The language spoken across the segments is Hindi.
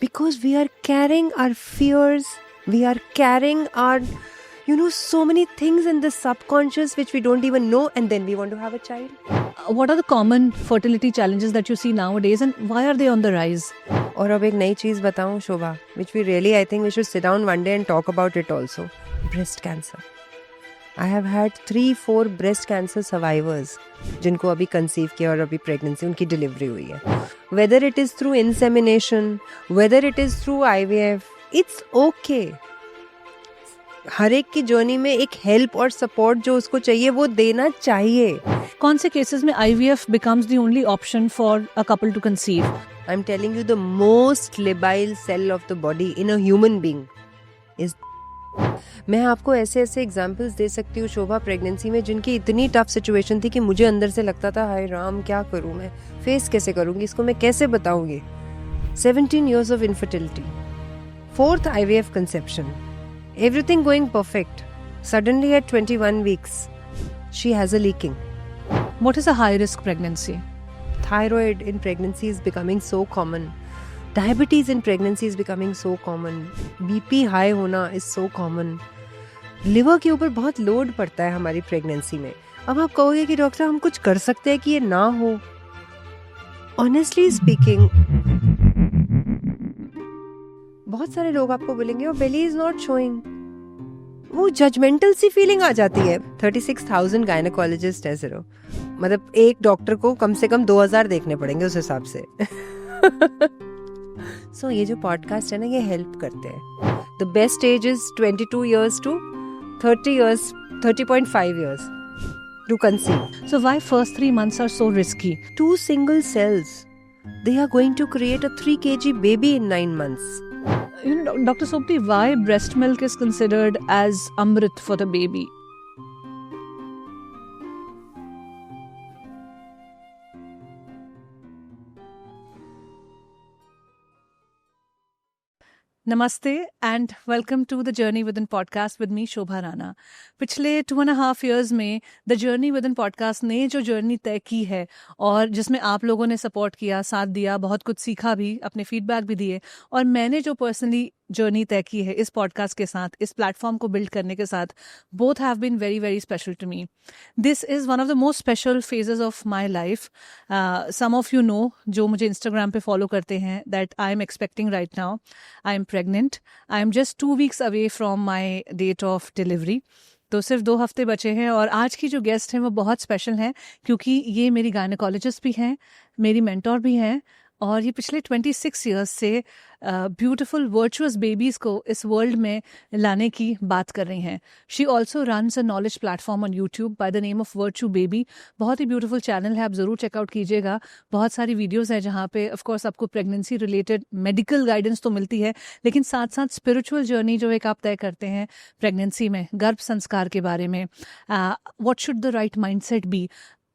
Because we are carrying our fears, we are carrying our, so many things in the subconscious which we don't even know, and then we want to have a child. What are the common fertility challenges that you see nowadays and why are they on the rise? और अब एक नई चीज़ बताऊँ शोभा, which we really, I think we should sit down one day and talk about it also. Breast cancer. I have had 3-4 breast cancer survivors जिनको अभी कंसीव किया और अभी प्रेगनेंसी उनकी डिलीवरी हुई है. Whether it is through insemination, whether it is through IVF, it's okay. हर एक की जर्नी में एक हेल्प और सपोर्ट जो उसको चाहिए वो देना चाहिए. कौन से केसेस में IVF becomes the only option for a couple to conceive? I'm telling you, the most labile cell of the body in a human being is. मैं आपको ऐसे ऐसे एग्जाम्पल्स दे सकती हूँ शोभा प्रेगनेंसी में जिनकी इतनी टफ सिचुएशन थी कि मुझे अंदर से लगता था हाय राम क्या करूँ मैं, फेस कैसे करूँगी इसको, मैं कैसे बताऊँगी. 17 years of infertility, 4th IVF conception, everything going perfect. Suddenly at 21 weeks, she has a leaking. What is a high risk pregnancy? Thyroid in pregnancy is becoming so common. Diabetes in pregnancy is becoming so common. BP high होना is so common. लिवर के ऊपर बहुत लोड पड़ता है हमारी प्रेगनेंसी में. अब आप कहोगे कि डॉक्टर हम कुछ कर सकते हैं कि ये ना हो. Honestly speaking, बहुत सारे लोग आपको बोलेंगे और belly is not showing. वो जजमेंटल सी फीलिंग आ जाती है. 36,000 गायनेकोलॉजिस्ट है सिर्फ. मतलब एक डॉक्टर को कम से कम 2,000 देखने पड़ेंगे उस हिसाब से. So ये जो पॉडकास्ट है ना ये हेल्प करते हैं. The best age is 22 years to 30 years, 30.5 years to conceive. So why first 3 months are so risky? 2 single cells, they are going to create a 3 kg baby in 9 months. Dr. Sopti, why breast milk is considered as amrit for the baby? Namaste and welcome to the Journey Within podcast with me, Shobha Rana. पिछले 2.5 years में The Journey Within podcast ने जो जर्नी तय की है और जिसमें आप लोगों ने सपोर्ट किया, साथ दिया, बहुत कुछ सीखा भी, अपने फीडबैक भी दिए और मैंने जो पर्सनली जर्नी तय की है इस पॉडकास्ट के साथ, इस प्लेटफॉर्म को बिल्ड करने के साथ, both have been very very special to me. This is one of the most special phases of my life. Some of you know जो मुझे इंस्टाग्राम पे फॉलो करते हैं that I am expecting right now. I am pregnant. I am just 2 weeks away from my date of delivery. तो सिर्फ 2 हफ्ते बचे हैं और आज की जो गेस्ट हैं वो बहुत स्पेशल हैं क्योंकि ये मेरी गायनेकोलॉजिस्ट भी हैं, मेरी मेंटोर भी हैं और ये पिछले 26 years से ब्यूटिफुल वर्चुअस बेबीज़ को इस वर्ल्ड में लाने की बात कर रही हैं. She also runs a knowledge platform on YouTube by the name of virtue baby. बहुत ही ब्यूटीफुल चैनल है, आप ज़रूर चेकआउट कीजिएगा. बहुत सारी वीडियोज़ हैं जहाँ पे ऑफकोर्स आपको प्रेगनेंसी रिलेटेड मेडिकल गाइडेंस तो मिलती है लेकिन साथ साथ स्पिरिचुअल जर्नी जो एक आप तय करते हैं प्रेगनेंसी में, गर्भ संस्कार के बारे में, what should the right mindset be.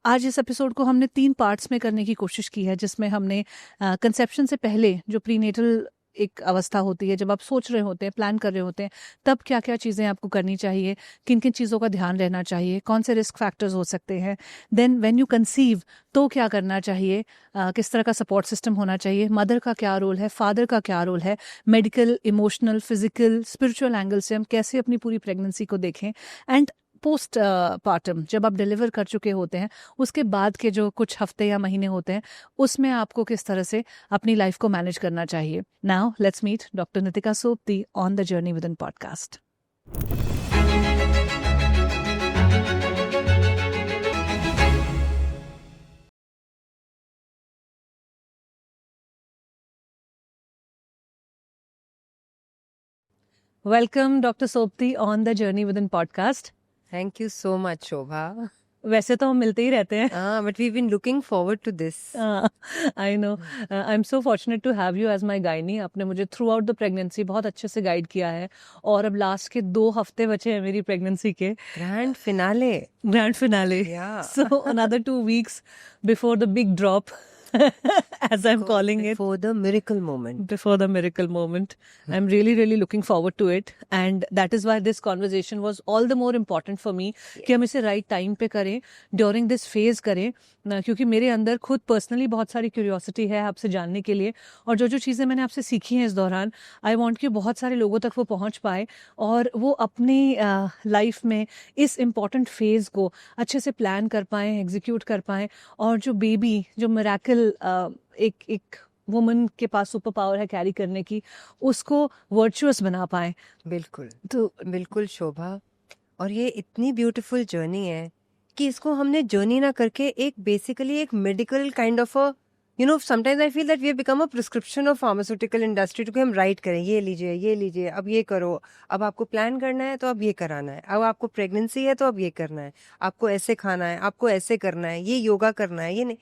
आज इस एपिसोड को हमने 3 पार्ट्स में करने की कोशिश की है जिसमें हमने कंसेप्शन से पहले जो प्रीनेटल एक अवस्था होती है, जब आप सोच रहे होते हैं, प्लान कर रहे होते हैं, तब क्या क्या चीज़ें आपको करनी चाहिए, किन किन चीज़ों का ध्यान रहना चाहिए, कौन से रिस्क फैक्टर्स हो सकते हैं. देन व्हेन यू कंसीव तो क्या करना चाहिए, किस तरह का सपोर्ट सिस्टम होना चाहिए, मदर का क्या रोल है, फादर का क्या रोल है, medical, emotional, physical, spiritual angle से हम कैसे अपनी पूरी प्रेगनेंसी को देखें. एंड पोस्ट पार्टम जब आप डिलीवर कर चुके होते हैं उसके बाद के जो कुछ हफ्ते या महीने होते हैं उसमें आपको किस तरह से अपनी लाइफ को मैनेज करना चाहिए. Now let's meet doctor Nitika Sopti on the journey within podcast. Welcome doctor Sopti on the journey within podcast. Thank you so much, Shobha. वैसे तो हम मिलते ही रहते हैं. But we've been looking forward to this. I know. I'm so fortunate to have you as my gynae. आपने मुझे थ्रू आउट द प्रेगनेंसी बहुत अच्छे से गाइड किया है और अब लास्ट के 2 हफ्ते बचे हैं मेरी प्रेगनेंसी के. Grand finale. Grand finale. Yeah. So another 2 weeks before the big drop. as I'm calling it. For the miracle moment. Before the miracle moment. I'm really, really looking forward to it. And that is why this conversation was all the more important for me कि हम इसे right time पे करें, during this phase करें ना, क्योंकि मेरे अंदर खुद personally बहुत सारी curiosity है आपसे जानने के लिए, और जो जो चीज़ें मैंने आपसे सीखी हैं इस दौरान, I want कि बहुत सारे लोगों तक वो पहुंच पाए और वो अपनी लाइफ में इस important phase को अच्छे से plan कर पाएं, execute कर पाएं, और जो बेबी, जो मिरेकल एक वुमन के पास सुपर पावर है कैरी करने की, उसको वर्चुअस बना पाए. बिल्कुल तो बिल्कुल शोभा, और ये इतनी ब्यूटीफुल जर्नी है कि इसको हमने जर्नी ना करके एक बेसिकली एक medical kind of a sometimes I feel that we have become a prescription of pharmaceutical industry to कि हम राइट करें, ये लीजिए, अब ये करो, अब आपको प्लान करना है तो अब ये कराना है, अब आपको प्रेगनेंसी है तो अब ये करना है, आपको ऐसे खाना है, आपको ऐसे करना है, ये योगा करना है, ये नहीं,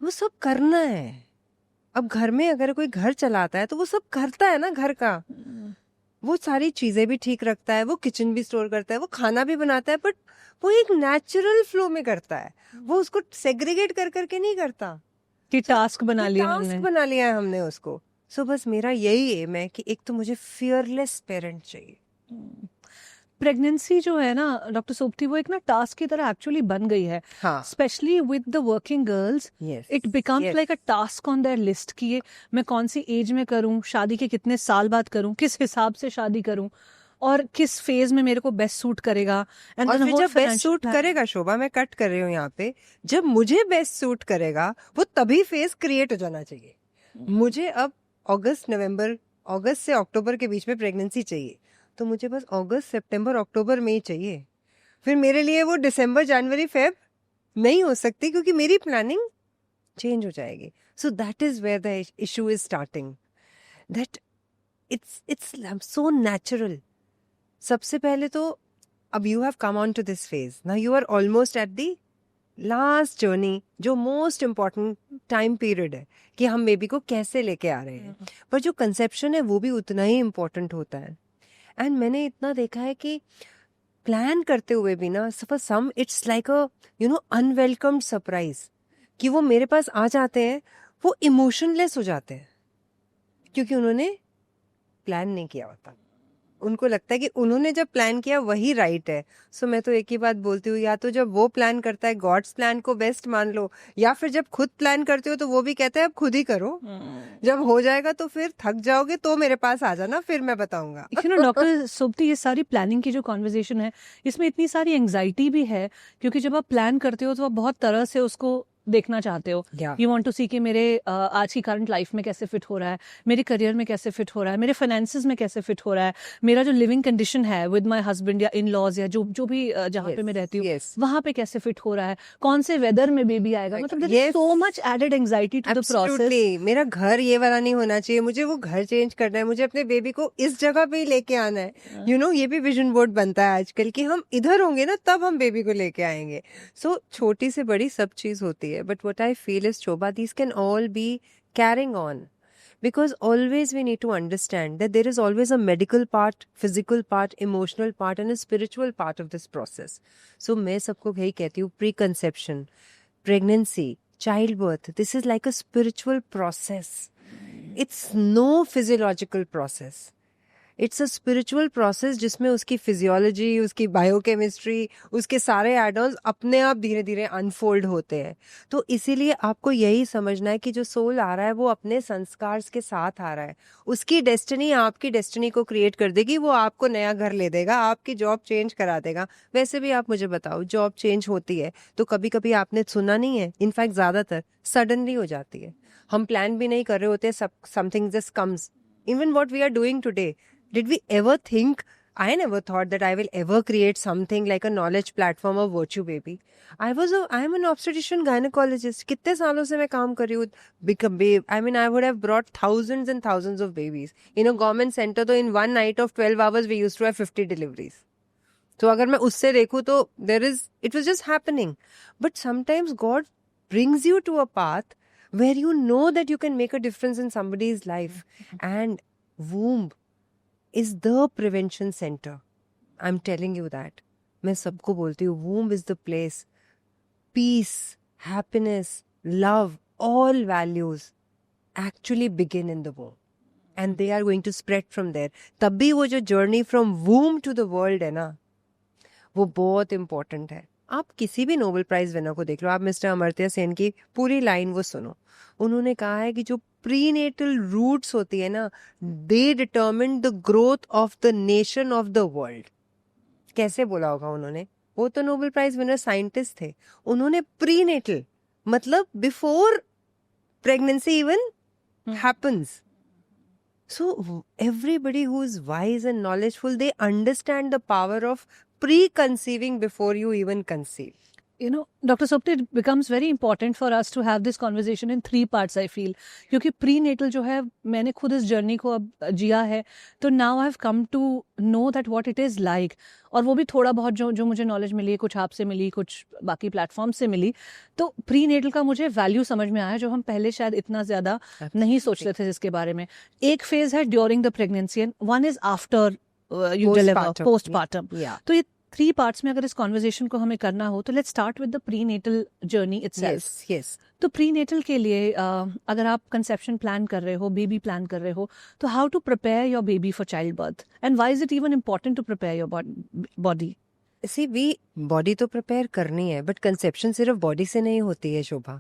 वो सब करना है. अब घर में अगर कोई घर चलाता है तो वो सब करता है ना, घर का वो सारी चीजें भी ठीक रखता है, वो किचन भी स्टोर करता है, वो खाना भी बनाता है, बट वो एक नेचुरल फ्लो में करता है, वो उसको सेग्रीगेट कर करके नहीं करता कि टास्क बना लिया टास्क हमने. बना लिया है हमने उसको. सो बस मेरा यही एम है कि एक तो मुझे फियरलेस पेरेंट चाहिए. प्रेगनेंसी जो है ना डॉक्टर सोपती, वो एक ना टास्क की तरह एक्चुअली बन गई है, हाँ. Specially with the working girls. Yes. It becomes like a task on their list कि ये मैं कौन सी एज में करूं, शादी के कितने साल बाद करूं, किस हिसाब से शादी करूं, और किस फेज में मेरे को बेस्ट सूट करेगा. एंड और फिर जब बेस्ट सूट करेगा, शोभा मैं कट कर रही हूँ यहाँ पे, जब मुझे बेस्ट सूट करेगा वो तभी फेज क्रिएट हो जाना चाहिए. मुझे अब अगस्त से अक्टूबर के बीच में प्रेगनेंसी चाहिए, तो मुझे बस अगस्त सितंबर अक्टूबर में ही चाहिए. फिर मेरे लिए वो दिसंबर जनवरी फेब नहीं हो सकती, क्योंकि मेरी प्लानिंग चेंज हो जाएगी. So that is where the issue is starting, that it's so natural. सबसे पहले तो अब you have come on to this phase, now you are almost at the last journey, जो मोस्ट इम्पॉर्टेंट टाइम पीरियड है कि हम बेबी को कैसे लेके आ रहे हैं. पर जो कंसेप्शन है वो भी उतना ही इम्पोर्टेंट होता है. एंड मैंने इतना देखा है कि प्लान करते हुए भी ना, for some it's like a unwelcomed surprise, कि वो मेरे पास आ जाते हैं, वो इमोशनलेस हो जाते हैं क्योंकि उन्होंने प्लान नहीं किया होता. उनको लगता है कि उन्होंने जब प्लान किया वही राइट है. सो मैं तो एक ही बात बोलती हूँ, या तो जब वो प्लान करता है गॉड्स प्लान को बेस्ट मान लो, या फिर जब खुद प्लान करते हो तो वो भी कहता है अब खुद ही करो, जब हो जाएगा तो फिर थक जाओगे तो मेरे पास आ जाना, फिर मैं बताऊंगा. डॉक्टर सोपती, ये सारी प्लानिंग की जो कॉन्वर्जेशन है, इसमें इतनी सारी एंग्जाइटी भी है, क्योंकि जब आप प्लान करते हो तो आप बहुत तरह से उसको देखना चाहते हो. यू वांट टू सी कि मेरे आज की करंट लाइफ में कैसे फिट हो रहा है, मेरे करियर में कैसे फिट हो रहा है, मेरे फाइनेंसेस में कैसे फिट हो रहा है, मेरा जो लिविंग कंडीशन है विद माय हस्बैंड या इन लॉज या जो भी जहाँ पे मैं रहती हूँ वहां पे कैसे फिट हो रहा है, कौन से वेदर में बेबी आएगा. मतलब there is so much added anxiety to the process. मेरा घर ये वाला नहीं होना चाहिए, मुझे वो घर चेंज करना है, मुझे अपने बेबी को इस जगह पे ही लेके आना है. ये भी विजन बोर्ड बनता है आजकल कि हम इधर होंगे ना तब हम बेबी को लेके आएंगे. सो छोटी से बड़ी सब चीज होती है. But what I feel is, Shobha, these can all be carrying on, because always we need to understand that there is always a medical part, physical part, emotional part and a spiritual part of this process. So मैं सबको यही कहती हूँ, preconception, pregnancy, childbirth, this is like a spiritual process. It's no physiological process. It's a spiritual process जिसमें उसकी फिजियोलॉजी, उसकी बायोकेमिस्ट्री, उसके सारे एडॉन्स अपने आप धीरे धीरे अनफोल्ड होते हैं. तो इसीलिए आपको यही समझना है कि जो सोल आ रहा है वो अपने संस्कार के साथ आ रहा है. उसकी डेस्टिनी आपकी डेस्टिनी को क्रिएट कर देगी, वो आपको नया घर ले देगा, आपकी जॉब चेंज करा देगा. वैसे भी आप मुझे बताओ, जॉब चेंज होती है तो कभी कभी आपने सुना नहीं है, इनफैक्ट ज्यादातर सडनली हो जाती है. हम प्लान भी नहीं कर रहे होते, something just comes. Even what we are doing today, did we ever think, I never thought that I will ever create something like a knowledge platform of Virtue Baby. I am an obstetrician gynecologist. कितने सालों से मैं काम कर रही हूँ. I would have brought thousands and thousands of babies. In a government center, तो in one night of 12 hours, we used to have 50 deliveries. तो अगर मैं उससे देखूँ तो it was just happening. But sometimes God brings you to a path where you know that you can make a difference in somebody's life. And womb is the prevention center. I'm telling you that. मैं सबको बोलती हूँ, womb is the place. Peace, happiness, love, all values actually begin in the womb and they are going to spread from there. तब भी वो जो journey from womb to the world है ना, वो बहुत important है. आप किसी भी नोबेल प्राइज विनर को देख लो, आप मिस्टर अमर्त्य सेन की पूरी लाइन वो सुनो. उन्होंने कहा है कि जो प्रीनेटल रूट्स होती है ना, they determine the growth of the nation of the world. कैसे बोला होगा उन्होंने? वो तो नोबेल प्राइज विनर साइंटिस्ट थे. उन्होंने प्रीनेटल मतलब before pregnancy even happens. So everybody who is wise and knowledgeful, they understand the power of pre-conceiving before you even conceive. You know, Dr. Sopti, it becomes very important for us to have this conversation in 3 parts, I feel. क्योंकि prenatal जो है, मैंने खुद इस जर्नी को अब जिया है, तो now I've come to know that what it is like. और वो भी थोड़ा बहुत जो मुझे नॉलेज मिली है, कुछ आपसे मिली, कुछ बाकी प्लेटफॉर्म से मिली, तो प्रीनेटल का मुझे वैल्यू समझ में आया जो हम पहले शायद इतना ज्यादा नहीं सोचते थे जिसके बारे में. एक फेज है during the pregnancy and one is after you deliver, postpartum. तो ये 3 पार्ट्स में अगर इस कॉन्वर्जेशन को हमें करना हो तो let's start with the prenatal journey itself. Yes. तो प्रीनेटल के लिए अगर आप कंसेप्शन प्लान कर रहे हो, बेबी प्लान कर रहे हो, तो how to prepare your baby for child birth and why is it even important to prepare your body? See, we body तो प्रिपेयर करनी है, बट कंसेप्शन सिर्फ बॉडी से नहीं होती है शोभा.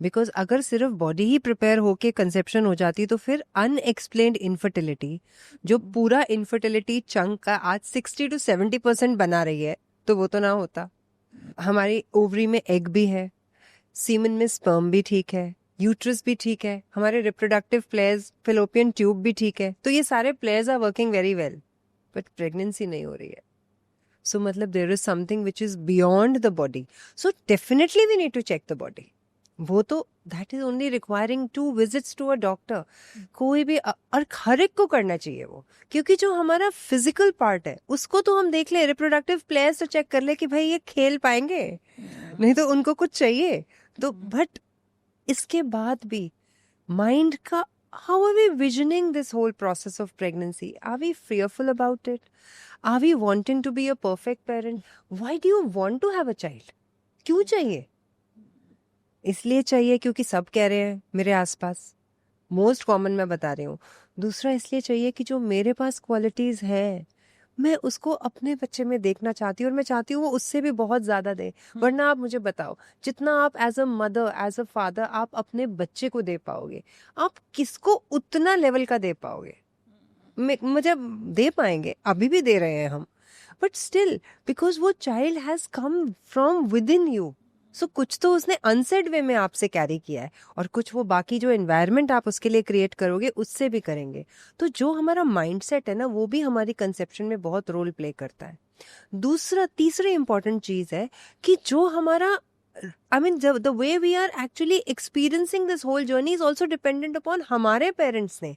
बिकॉज अगर सिर्फ बॉडी ही प्रिपेयर होके कंसेप्शन हो जाती तो फिर अनएक्सप्लेन्ड इनफर्टिलिटी, जो पूरा इनफर्टिलिटी चंक का आज 60 to 70% बना रही है, तो वो तो ना होता. हमारी ओवरी में एग भी है, सीमन में स्पर्म भी ठीक है, यूट्रस भी ठीक है, हमारे रिप्रोडक्टिव प्लेयर्स, फेलोपियन ट्यूब भी ठीक है. तो ये सारे players are working very well, but pregnancy नहीं हो रही है. So मतलब there is something which is beyond the body. So definitely we need to check the body. वो तो that is only requiring 2 visits to a doctor. कोई भी और हर एक को करना चाहिए वो, क्योंकि जो हमारा फिजिकल पार्ट है उसको तो हम देख ले, रिप्रोडक्टिव प्लेयर्स तो चेक कर ले कि भाई ये खेल पाएंगे, नहीं तो उनको कुछ चाहिए. तो बट इसके बाद भी माइंड का, how are we visioning this whole process of pregnancy? Are we fearful about it? Are we wanting to be a perfect parent? Why do you want to have a child? क्यों चाहिए? इसलिए चाहिए क्योंकि सब कह रहे हैं मेरे आसपास, मोस्ट कॉमन मैं बता रही हूँ. दूसरा इसलिए चाहिए कि जो मेरे पास क्वालिटीज हैं मैं उसको अपने बच्चे में देखना चाहती हूँ, और मैं चाहती हूँ वो उससे भी बहुत ज्यादा दे. वरना आप मुझे बताओ, जितना आप as a mother, as a father आप अपने बच्चे को दे पाओगे, आप किसको उतना लेवल का दे पाओगे? मुझे दे पाएंगे, अभी भी दे रहे हैं हम, बट स्टिल बिकॉज वो child has come from within you. So कुछ तो उसने अनसेड वे में आपसे कैरी किया है, और कुछ वो बाकी जो एनवायरनमेंट आप उसके लिए क्रिएट करोगे उससे भी करेंगे. तो जो हमारा माइंडसेट है ना, वो भी हमारी कंसेप्शन में बहुत रोल प्ले करता है. तीसरी इंपॉर्टेंट चीज है कि जो हमारा the way we are actually experiencing this whole journey is also dependent upon हमारे पेरेंट्स ने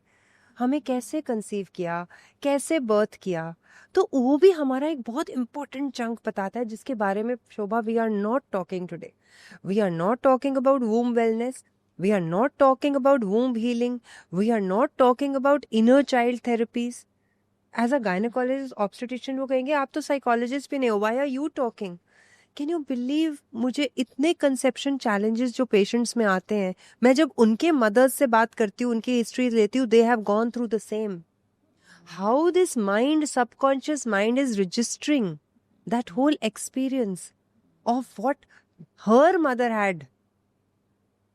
हमें कैसे कंसीव किया, कैसे बर्थ किया. तो वो भी हमारा एक बहुत इंपॉर्टेंट चंक बताता है, जिसके बारे में Shobha we are not talking today. We are not talking about womb wellness, we are not talking about womb healing, we are not talking about inner child therapies. As a gynaecologist, obstetrician वो कहेंगे आप तो साइकोलॉजिस्ट भी नहीं हो, why are you talking? Can you believe, मुझे इतने कंसेप्शन चैलेंजेस जो पेशेंट्स में आते हैं, मैं जब उनके मदर्स से बात करती हूँ, उनकी हिस्ट्री लेती हूँ, they have gone through the same. How this mind, subconscious mind is registering that whole experience of what her mother had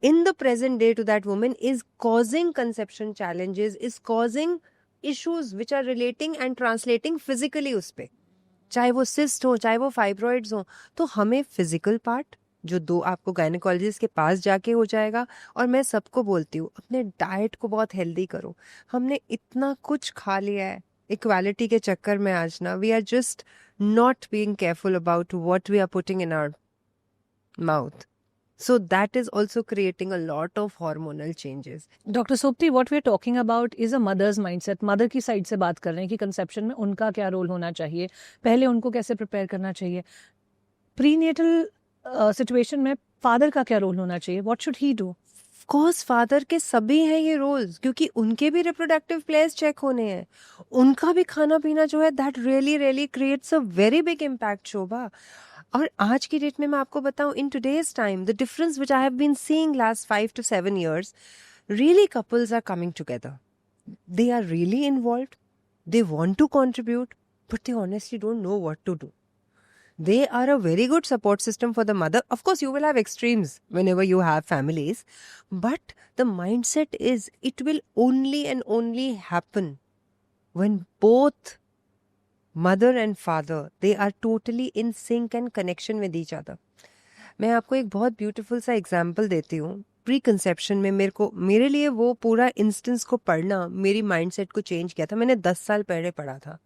in the present day to that woman is causing conception challenges, is causing issues which are relating and translating physically उस पे, चाहे वो सिस्ट हो, चाहे वो फाइब्रॉइड्स हो. तो हमें फिजिकल पार्ट जो दो आपको गायनेकोलॉजिस्ट के पास जाके हो जाएगा. और मैं सबको बोलती हूँ अपने डाइट को बहुत हेल्दी करो. हमने इतना कुछ खा लिया है इक्वालिटी के चक्कर में आज ना, we are just not being careful about what we are putting in our mouth. So that is also creating a lot of hormonal changes. Dr. Sopti, what we are talking about is a mother's mindset. Mother की साइड से बात कर रहे हैं कि कंसेप्शन में उनका क्या रोल होना चाहिए, पहले उनको कैसे प्रिपेयर करना चाहिए. प्रीनेटल सिचुएशन में फादर का क्या रोल होना चाहिए, what should he do? Of course father के सभी हैं ये रोल्स, क्योंकि उनके भी रिप्रोडक्टिव प्लेयर्स चेक होने हैं. उनका भी खाना पीना जो है that really creates a very big impact. Shobha, और आज की डेट में मैं आपको बताऊं, in today's time the difference which I have been seeing last 5 to 7 years, really couples are coming together. They are really involved. They want to contribute, but they honestly don't know what to do. They are a very good support system for the mother. Of course, you will have extremes whenever you have families, but the mindset is it will only and only happen when both mother and father, they are totally in sync and connection with each other. मैं आपको एक बहुत ब्यूटीफुल सा एग्जाम्पल देती हूँ. प्री कंसेप्शन में मेरे लिए वो पूरा इंस्टेंस को पढ़ना मेरी माइंडसेट को चेंज किया था. मैंने 10 साल पहले पढ़ा था.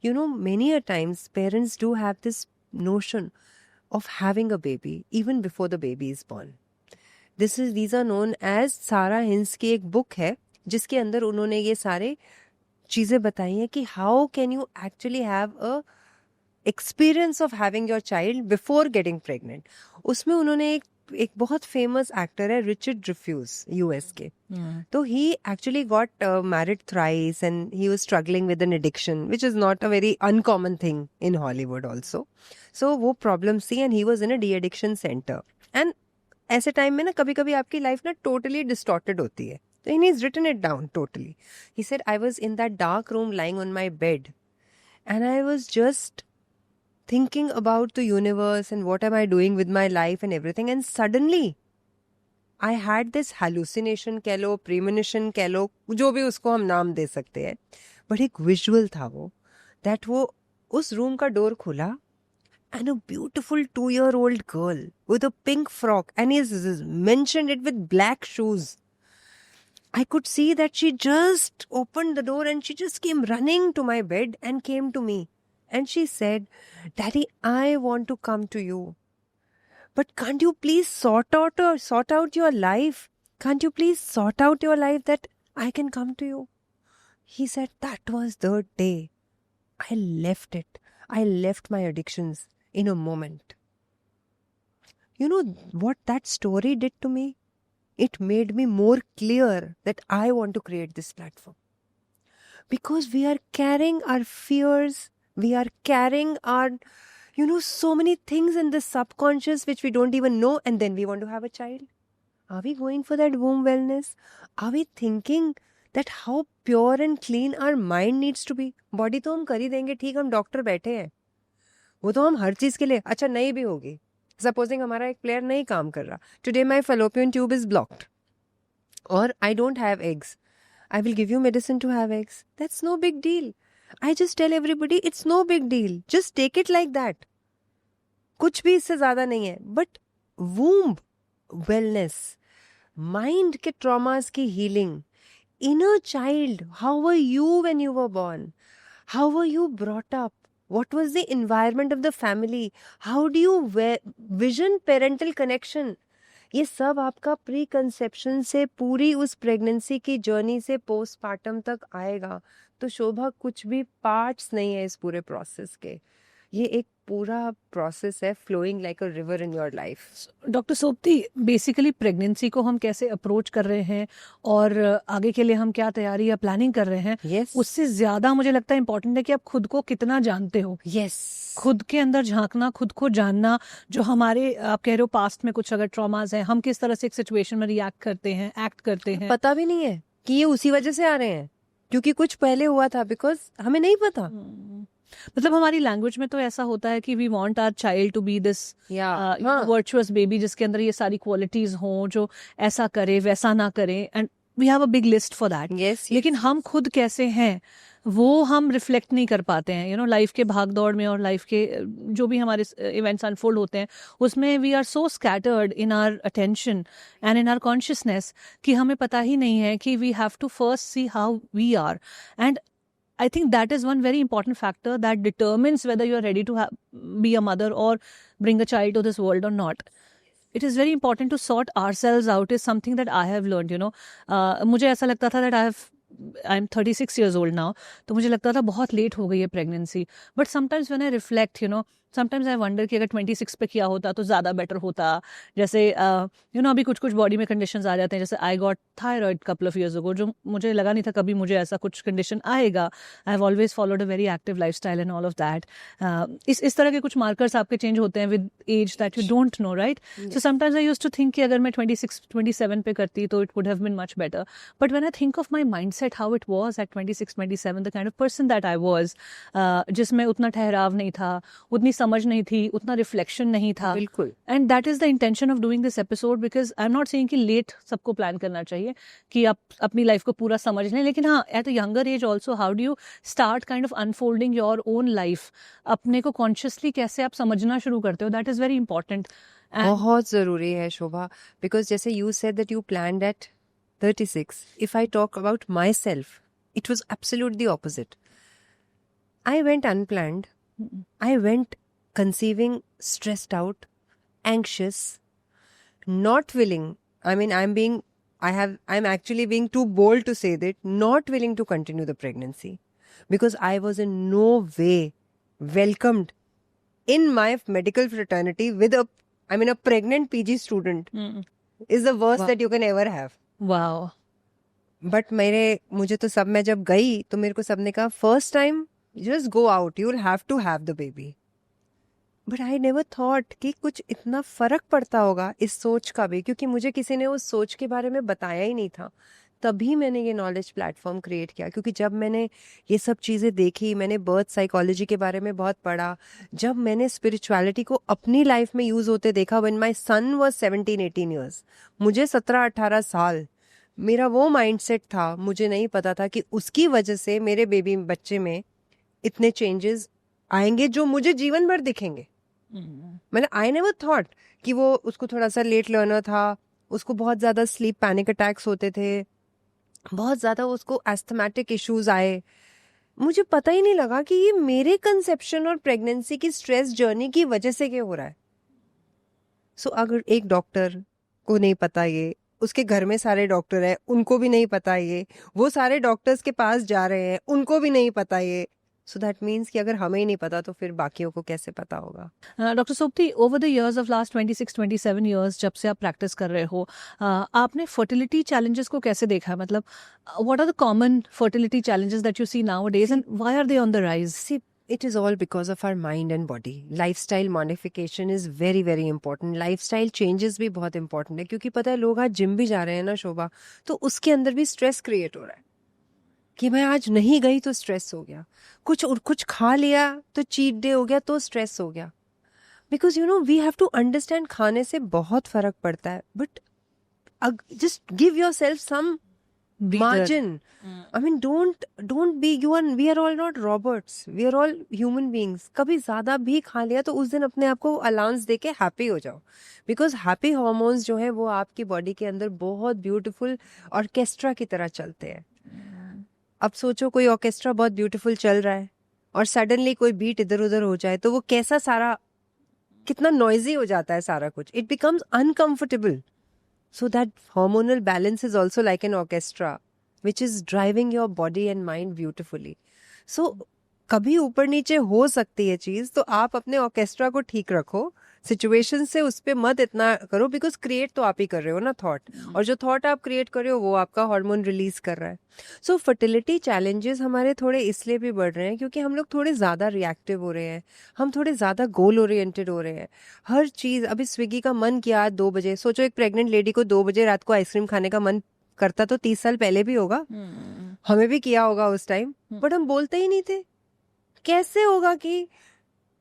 You know, many a times parents do have this notion of having a baby even before the baby is born. These are known as सारा हिंस की एक बुक है जिसके अंदर उन्होंने ये सारे चीजें बताई हैं कि how can you actually have a experience of having your child before getting pregnant. उसमें उन्होंने एक बहुत फेमस एक्टर है रिचर्ड ड्रेफ्यूज, यूएस के. तो he actually got married thrice and he was struggling with an addiction which is not a very uncommon thing in Hollywood also. So वो प्रॉब्लम्स थी and he was in a de addiction centre. And ऐसे टाइम में ना कभी कभी आपकी लाइफ ना टोटली डिस्टॉर्टेड होती है. And he's written it down totally. He said, I was in that dark room lying on my bed and I was just thinking about the universe and what am I doing with my life and everything, and suddenly I had this hallucination कह लो, premonition कह लो, जो भी उसको हम नाम दे सकते हैं, but एक visual था वो, that वो उस रूम का डोर खुला and a beautiful 2-year-old girl with a pink frock, and he's mentioned it with black shoes. I could see that she just opened the door and she just came running to my bed and came to me. And she said, Daddy, I want to come to you. But can't you please sort out your life? Can't you please sort out your life that I can come to you? He said, that was the day I left it. I left my addictions in a moment. You know what that story did to me? It made me more clear that I want to create this platform. Because we are carrying our fears, we are carrying our, so many things in the subconscious which we don't even know, and then we want to have a child. Are we going for that womb wellness? Are we thinking that how pure and clean our mind needs to be? Body तो हम कर ही देंगे, ठीक, हम डॉक्टर बैठे हैं, वो तो हम हर चीज के लिए. अच्छा, नहीं भी होगी, सपोजिंग हमारा एक प्लेयर नहीं काम कर रहा, today my fallopian tube is blocked और I don't have eggs, I will give you medicine to have eggs. That's no big deal. I just tell everybody it's no big deal, just take it like that. कुछ भी इससे ज्यादा नहीं है. बट वूम्ब वेलनेस, माइंड के ट्रॉमास की healing, inner child, how were you when you were born? How were you brought up? What was the environment of the family? How do you vision parental connection? ये सब आपका प्री कंसेप्शन से पूरी उस प्रेगनेंसी की जर्नी से पोस्टमार्टम तक आएगा. तो शोभा, कुछ भी पार्ट्स नहीं है इस पूरे प्रोसेस के. ये एक पूरा प्रोसेस है, flowing like a river in your life. Doctor Sopti, basically pregnancy को हम कैसे अप्रोच कर रहे हैं और आगे के लिए हम क्या तैयारी या प्लानिंग कर रहे हैं, yes. उससे ज्यादा मुझे लगता है इम्पोर्टेंट है कि आप खुद को कितना जानते हो. yes. खुद के अंदर झांकना, खुद को जानना, जो हमारे, आप कह रहे हो पास्ट में कुछ अगर ट्रॉमास हैं, हम किस तरह से एक सिचुएशन में रिएक्ट करते हैं, एक्ट करते हैं, पता भी नहीं है कि ये उसी वजह से आ रहे हैं क्योंकि कुछ पहले हुआ था, बिकॉज हमें नहीं पता. मतलब हमारी लैंग्वेज में तो ऐसा होता है कि we want our child to be this virtuous baby, जिसके अंदर ये सारी क्वालिटीज हों, जो ऐसा करे वैसा ना करे, and we have a big list for that. लेकिन हम खुद कैसे हैं वो हम रिफ्लेक्ट नहीं कर पाते हैं. लाइफ के भाग दौड़ में और लाइफ के जो भी हमारे इवेंट्स अनफोल्ड होते हैं उसमें we are so scattered in our attention and in our consciousness कि हमें पता ही नहीं है कि we have to first see how we are. And I think that is one very important factor that determines whether you are ready to be a mother or bring a child to this world or not. It is very important to sort ourselves out is something that I have learned, मुझे ऐसा लगता था that I'm 36 years old now, तो मुझे लगता था बहुत लेट हो गई है pregnancy. But sometimes when I reflect, sometimes I wonder कि अगर 26 पे किया होता तो ज़्यादा बेटर होता. जैसे अभी कुछ कुछ बॉडी में कंडीशंस आ जाते हैं. जैसे I got thyroid couple of years ago, जो मुझे लगा नहीं था कभी मुझे ऐसा कुछ कंडीशन आएगा. I have always followed a very active life style and all of that. इस तरह के कुछ मार्कर्स आपके चेंज होते हैं with age that you don't know, right? So sometimes I used to think कि अगर मैं 26-27 पे करती तो it would have been much better. But when I think of my mindset how it was at 26-27, the kind of person that I was, जिसमें उतना ठहराव नहीं था, उतनी समझ नहीं थी, उतना रिफ्लेक्शन नहीं था. बिल्कुल. And that is the intention of doing this episode, because I am not saying कि लेट सबको प्लान करना चाहिए कि आप अपनी लाइफ को पूरा समझ लें, लेकिन हाँ, at a younger age also how do you start kind of unfolding your own life. अपने को कॉन्शियसली कैसे आप समझना शुरू करते हो, दैट इज वेरी इंपॉर्टेंट. बहुत जरूरी है शोभा, बिकॉज जैसे you said that you planned at 36. If I talk about myself, it was absolute the opposite. I went unplanned. I went conceiving stressed out, anxious, not willing. I mean, I'm actually being too bold to say that, not willing to continue the pregnancy because I was in no way welcomed in my medical fraternity with a pregnant PG student is the worst Wow. that you can ever have. Wow. But मुझे तो सब, मैं जब गई तो मेरे को सबने कहा first time just go out, you'll have to have the baby. But I never thought कि कुछ इतना फर्क पड़ता होगा इस सोच का भी, क्योंकि मुझे किसी ने उस सोच के बारे में बताया ही नहीं था. तभी मैंने ये नॉलेज प्लेटफॉर्म क्रिएट किया, क्योंकि जब मैंने ये सब चीज़ें देखी, मैंने बर्थ साइकोलॉजी के बारे में बहुत पढ़ा, जब मैंने स्पिरिचुअलिटी को अपनी लाइफ में यूज़ होते देखा. When my son was 17-18 years, मुझे 17-18 साल, मेरा वो माइंडसेट था. मुझे नहीं पता था कि उसकी वजह से मेरे बच्चे में इतने चेंजेस आएंगे जो मुझे जीवन भर दिखेंगे. मतलब आई नेवर थॉट कि वो, उसको थोड़ा सा लेट लर्नर था, उसको बहुत ज़्यादा स्लीप पैनिक अटैक्स होते थे, बहुत ज़्यादा उसको एस्थमेटिक इश्यूज आए. मुझे पता ही नहीं लगा कि ये मेरे कंसेप्शन और प्रेगनेंसी की स्ट्रेस जर्नी की वजह से क्या हो रहा है. सो अगर एक डॉक्टर को नहीं पता, ये उसके घर में सारे डॉक्टर हैं, उनको भी नहीं पता, ये वो सारे डॉक्टर्स के पास जा रहे हैं, उनको भी नहीं पता ये. सो दैट मीन्स कि अगर हमें ही नहीं पता तो फिर बाकियों को कैसे पता होगा. Doctor सोपती, over the years of last 26-27 years जब से आप प्रैक्टिस कर रहे हो, आपने फर्टिलिटी चैलेंजेस को कैसे देखा है? मतलब what are the common fertility challenges that you see nowadays and why are they on the rise? See, it is all because of our mind and body. Lifestyle modification is very very important. Lifestyle changes भी बहुत important है, क्योंकि पता है लोग आज जिम भी जा रहे हैं ना शोभा, तो उसके अंदर भी स्ट्रेस क्रिएट हो रहा है कि मैं आज नहीं गई तो स्ट्रेस हो गया, कुछ खा लिया तो चीट डे हो गया तो स्ट्रेस हो गया. Because we have to understand, खाने से बहुत फर्क पड़ता है, but just give yourself some margin. I mean, don't be, we are all not robots, we are all human beings. कभी ज्यादा भी खा लिया तो उस दिन अपने आप को अलाउंस दे के हैप्पी हो जाओ, बिकॉज हैप्पी हार्मोन्स जो है वो आपकी बॉडी के अंदर बहुत ब्यूटीफुल ऑर्केस्ट्रा की तरह चलते हैं. अब सोचो कोई ऑर्केस्ट्रा बहुत ब्यूटीफुल चल रहा है और सडनली कोई बीट इधर उधर हो जाए तो वो कैसा सारा, कितना नॉइजी हो जाता है सारा कुछ. It becomes uncomfortable. So that hormonal balance is also like an orchestra, which is driving your body and mind beautifully. So कभी ऊपर नीचे हो सकती है चीज, तो आप अपने ऑर्केस्ट्रा को ठीक रखो, सिचुएशन से उस पर मत इतना करो, बिकॉज क्रिएट तो आप ही कर रहे हो ना थॉट, और जो थॉट आप क्रिएट कर रहे हो वो आपका हार्मोन रिलीज कर रहा है. सो फर्टिलिटी चैलेंजेस हमारे थोड़े इसलिए भी बढ़ रहे हैं क्योंकि हम लोग थोड़े ज़्यादा रिएक्टिव हो रहे हैं, हम थोड़े ज़्यादा गोल ओरिएंटेड हो रहे हैं. हर चीज़, अभी स्विगी का मन किया आज 2 बजे, सोचो एक प्रेग्नेंट लेडी को 2 बजे रात को आइसक्रीम खाने का मन करता तो 30 साल पहले भी होगा, हमें भी किया होगा उस टाइम, बट हम बोलते ही नहीं थे. कैसे होगा कि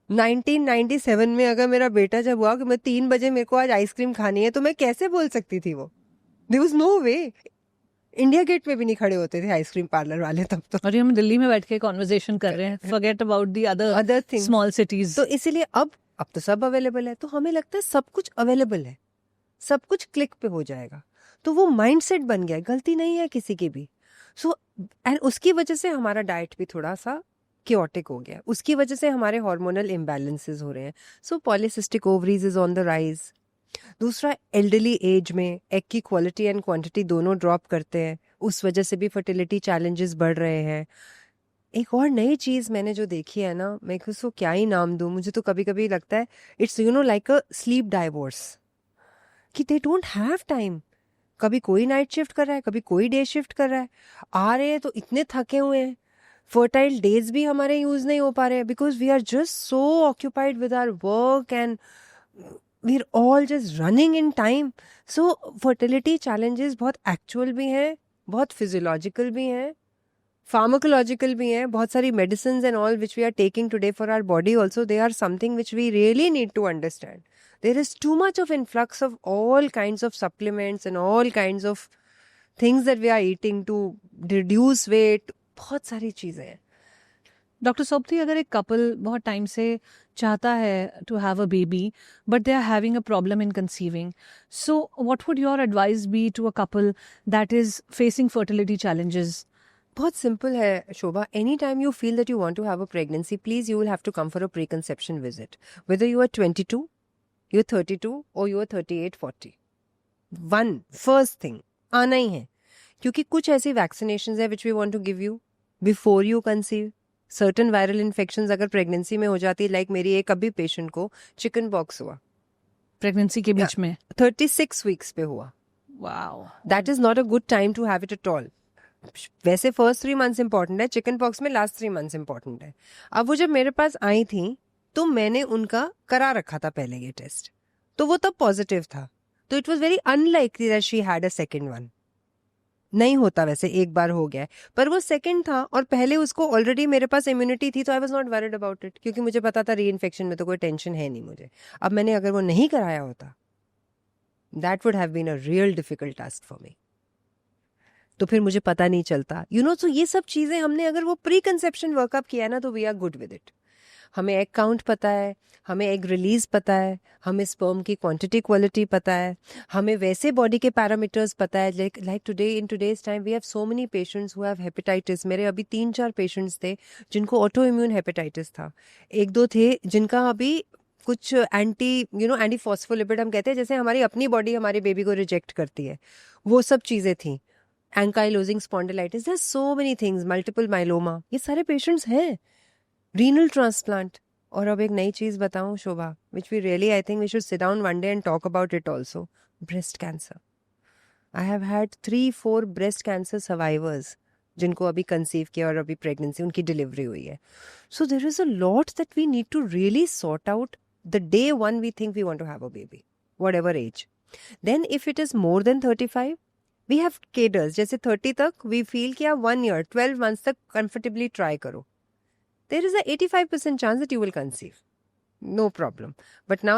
1997 में अगर मेरा बेटा जब हुआ कि मैं 3 बजे मेरे को आज आइसक्रीम खानी है, तो मैं कैसे बोल सकती थी वो? There was no way. India Gate में भी नहीं खड़े होते थे आइसक्रीम पार्लर वाले तब तो. और हम दिल्ली में बैठ के कॉन्वर्सेशन कर रहे हैं, forget about the other things, small cities. तो इसीलिए अब तो सब अवेलेबल है, तो हमें लगता है सब कुछ अवेलेबल है, सब कुछ क्लिक पे हो जाएगा, तो वो माइंडसेट बन गया. गलती नहीं है किसी की भी. सो एंड उसकी वजह से हमारा डाइट भी थोड़ा सा क्योटिक हो गया, उसकी वजह से हमारे हार्मोनल इम्बैलेंसेस हो रहे हैं. So polycystic ovaries is on the rise. दूसरा, एल्डरली एज में एग की क्वालिटी एंड क्वांटिटी दोनों ड्रॉप करते हैं, उस वजह से भी फर्टिलिटी चैलेंजेस बढ़ रहे हैं. एक और नई चीज मैंने जो देखी है ना, मैं उसको क्या ही नाम दूं, मुझे तो कभी कभी लगता है it's like a slip divorce, कि दे डोंट हैव टाइम। कभी कोई नाइट शिफ्ट कर रहा है, कभी कोई डे शिफ्ट कर रहा है, आ रहे हैं तो इतने थके हुए हैं, फर्टाइल डेज भी हमारे यूज नहीं हो पा रहे हैं because we are just so occupied with our work and we are all just running in time. So fertility challenges बहुत एक्चुअल भी हैं, बहुत फिजियोलॉजिकल भी हैं, फार्माकोलॉजिकल भी हैं। बहुत सारी medicine and all which we are taking today for our body also, they are something which we really need to understand. There is too much of influx of all kinds of supplements and all kinds of things that we are eating to reduce weight. बहुत सारी चीजें हैं. डॉक्टर सोपती, अगर एक कपल बहुत टाइम से चाहता है to have a baby but they are having a problem in conceiving, so what would your advice be to a couple that is facing fertility challenges? बहुत सिंपल है Shobha. Any time you feel that you want to have a pregnancy, please you will have to come for a pre conception visit, whether you are 22, you're 32 or you're 38, 40. One first thing आना ही है, क्योंकि कुछ ऐसी वैक्सीनेशंस है which we want to give you before you conceive. Certain viral infections अगर प्रेगनेंसी में हो जाती है, लाइक मेरी एक अभी पेशेंट को चिकन पॉक्स हुआ प्रेगनेंसी के बीच में 36 वीक्स पे हुआ. Wow, that is not a good time to have it at all. वैसे फर्स्ट 3 months इंपॉर्टेंट है, चिकन पॉक्स में लास्ट 3 months इंपॉर्टेंट है. अब वो जब मेरे पास आई थी तो मैंने उनका करा रखा था पहले ये टेस्ट, तो वो तब पॉजिटिव था, तो it was very unlikely that she had a second one. नहीं होता वैसे, एक बार हो गया है, पर वो सेकंड था और पहले उसको ऑलरेडी मेरे पास इम्यूनिटी थी, तो I was not worried about it, क्योंकि मुझे पता था री इन्फेक्शन में तो कोई टेंशन है नहीं मुझे. अब मैंने अगर वो नहीं कराया होता, that would have been a real difficult task for me. तो फिर मुझे पता नहीं चलता, सो ये सब चीजें हमने अगर वो प्री कंसेप्शन वर्कअप किया ना, तो we are good with it. हमें एग काउंट पता है, हमें एग रिलीज पता है, हमें स्पर्म की क्वांटिटी क्वालिटी पता है, हमें वैसे बॉडी के पैरामीटर्स पता है. Like today, in today's time we have so many patients who have hepatitis. मेरे अभी 3-4 पेशेंट्स थे जिनको ऑटो इम्यून हेपेटाइटिस था. 1-2 थे जिनका अभी कुछ एंटी फॉस्फोलिपिड हम कहते हैं, जैसे हमारी अपनी बॉडी हमारे बेबी को रिजेक्ट करती है, वो सब चीज़ें थी. Ankylosing spondylitis, there are so many things, multiple myeloma, ये सारे पेशेंट्स हैं. Renal transplant. और अब एक नई चीज बताऊं Shobha, which we really I think we should sit down one day and talk about it also. Breast cancer. I have had 3-4 breast cancer survivors जिनको अभी कंसीव किया और अभी प्रेगनेंसी उनकी डिलीवरी हुई है. So there is a lot that we need to really sort out the day one we think we want to have a baby, whatever age. Then if it is more than 35, we have cadres. जैसे 30 तक वी फील कि आप 1 year 12 months तक कंफर्टेबली ट्राई करो, there is a 85% chance that you will conceive. No problem. But now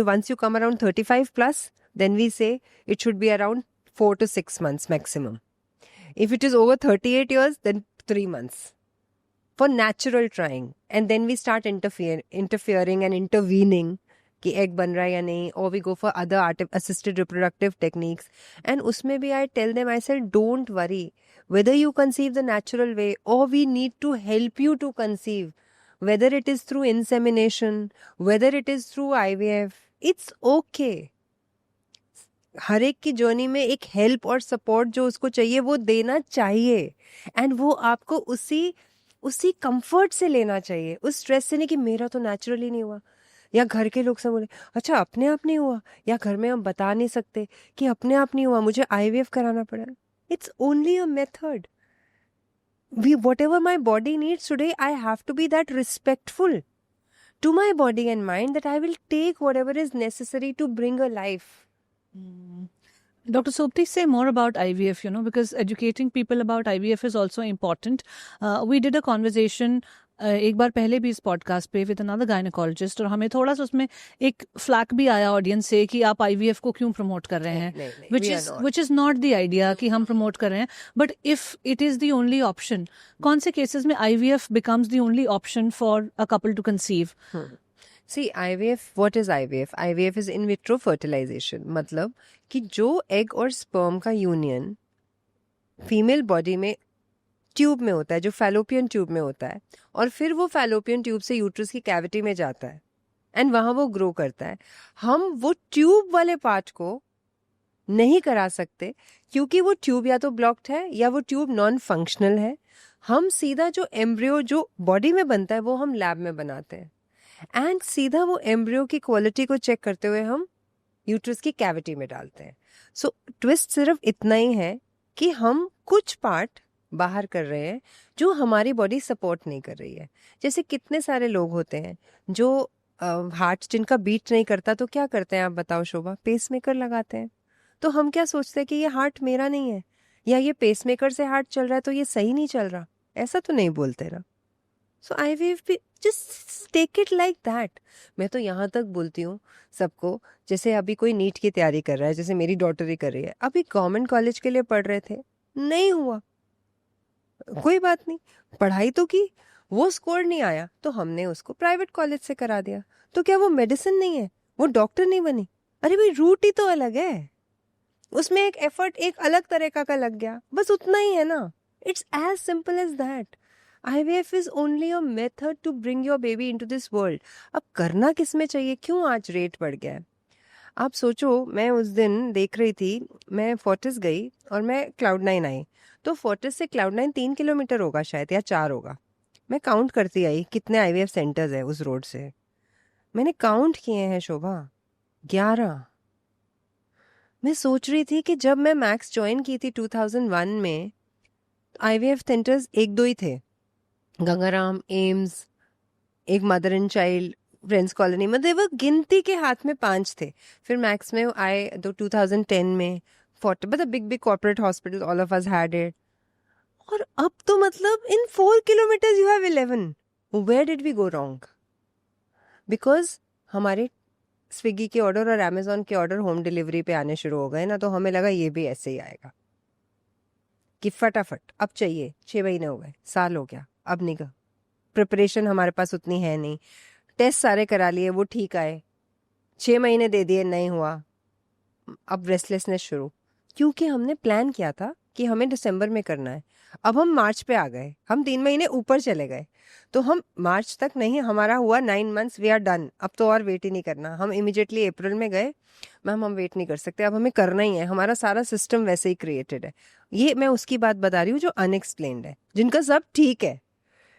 once you come around 35 plus, then we say it should be around 4 to 6 months maximum. If it is over 38 years, then 3 months. For natural trying. And then we start interfering and intervening कि एग बन रहा है या नहीं, or we go for other assisted reproductive techniques. And उसमें भी I tell them, I said, don't worry whether you conceive the natural way or we need to help you to conceive, whether it is through insemination, whether it is through IVF, it's okay. हर एक की जर्नी में एक हेल्प और सपोर्ट जो उसको चाहिए वो देना चाहिए, एंड वो आपको उसी कंफर्ट से लेना चाहिए, उस स्ट्रेस से नहीं कि मेरा तो नेचुरली नहीं हुआ, या घर के लोग सब बोले अच्छा अपने आप नहीं हुआ, या घर में हम बता नहीं सकते कि अपने आप नहीं हुआ, मुझे IVF कराना पड़ा. It's only a method. Whatever my body needs today, I have to be that respectful to my body and mind that I will take whatever is necessary to bring a life. Dr. Sopti, say more about IVF, because educating people about IVF is also important. We did a conversation एक बार पहले भी इस पॉडकास्ट पे विद अनदर गायनेकोलॉजिस्ट, और हमें थोड़ा सा उसमें एक फ्लैक भी आया ऑडियंस से कि आप IVF को क्यों प्रमोट कर रहे हैं, which is not the idea कि हम प्रमोट कर रहे हैं, but if it is the only option, कौन से केसेस में IVF becomes the only option for a couple to conceive? See, IVF, what is IVF? IVF is in vitro fertilization. मतलब कि जो एग और स्पर्म का यूनियन फीमेल बॉडी में ट्यूब में होता है, जो फैलोपियन ट्यूब में होता है, और फिर वो फैलोपियन ट्यूब से यूट्रस की कैविटी में जाता है एंड वहां वो ग्रो करता है. हम वो ट्यूब वाले पार्ट को नहीं करा सकते क्योंकि वो ट्यूब या तो ब्लॉक्ड है या वो ट्यूब नॉन फंक्शनल है. हम सीधा जो एम्ब्रियो जो बॉडी में बनता है वो हम लैब में बनाते हैं, एंड सीधा वो एम्ब्रियो की क्वालिटी को चेक करते हुए हम यूट्रस की कैविटी में डालते हैं. सो ट्विस्ट सिर्फ इतना ही है कि हम कुछ पार्ट बाहर कर रहे हैं जो हमारी बॉडी सपोर्ट नहीं कर रही है. जैसे कितने सारे लोग होते हैं जो हार्ट जिनका बीट नहीं करता, तो क्या करते हैं आप बताओ शोभा? पेसमेकर लगाते हैं. तो हम क्या सोचते हैं कि ये हार्ट मेरा नहीं है, या ये पेसमेकर से हार्ट चल रहा है तो ये सही नहीं चल रहा. ऐसा तो नहीं बोलते ना. सो IVF भी just take it like that. मैं तो यहाँ तक बोलती हूँ सबको, जैसे अभी कोई नीट की तैयारी कर रहा है, जैसे मेरी डॉटर ही कर रही है, अभी गवर्नमेंट कॉलेज के लिए पढ़ रहे थे, नहीं हुआ, कोई बात नहीं, पढ़ाई तो की, वो स्कोर नहीं आया तो हमने उसको प्राइवेट कॉलेज से करा दिया. तो क्या वो मेडिसिन नहीं है? वो डॉक्टर नहीं बनी? अरे भाई, रूट ही तो अलग है, उसमें एक एफर्ट एक अलग तरीका का लग गया, बस उतना ही है ना. It's as simple as that. IVF is only a method to bring your baby into this world. अब करना किस में चाहिए? क्यों आज रेट बढ़ गया है? आप सोचो, मैं उस दिन देख रही थी, मैं फोर्टिस गई और मैं Cloud9 आई, तो फोर्टिस से Cloud9 3 किलोमीटर होगा शायद, या 4 होगा. मैं काउंट करती आई कितने IVF सेंटर्स है उस रोड से. मैंने काउंट किए हैं शोभा, 11. मैं सोच रही थी कि जब मैं मैक्स ज्वाइन की थी 2001 में, IVF सेंटर्स 1-2 ही थे. गंगाराम, एम्स, एक mother and child, friends colony में, वो गिनती के हाथ में 5 थे. फिर मैक्स में आए तो 2010 में 40, मतलब big big corporate hospital, all of us had it. और अब तो मतलब in 4 kilometres you have 11. Where did we go wrong? Because हमारे स्विगी के ऑर्डर और अमेजोन के ऑर्डर होम डिलीवरी पे आने शुरू हो गए ना, तो हमें लगा ये भी ऐसे ही आएगा कि फटाफट अब चाहिए. 6 महीने हो गए, साल हो गया, अब नहीं का प्रिपरेशन हमारे पास उतनी है नहीं. टेस्ट सारे करा लिए, वो ठीक आए, 6 महीने दे दिए, नहीं हुआ, अब रेस्टलेसनेस शुरू. क्योंकि हमने प्लान किया था कि हमें दिसंबर में करना है, अब हम मार्च पे आ गए, हम 3 महीने ऊपर चले गए. तो हम मार्च तक नहीं, हमारा हुआ 9 मंथ्स, वी आर डन, अब तो और वेट ही नहीं करना. हम इमिजिएटली अप्रैल में गए, मैम हम वेट नहीं कर सकते, अब हमें करना ही है, हमारा सारा सिस्टम वैसे ही क्रिएटेड है. ये मैं उसकी बात बता रही हूँ जो अनएक्सप्लेन्ड है, जिनका सब ठीक है,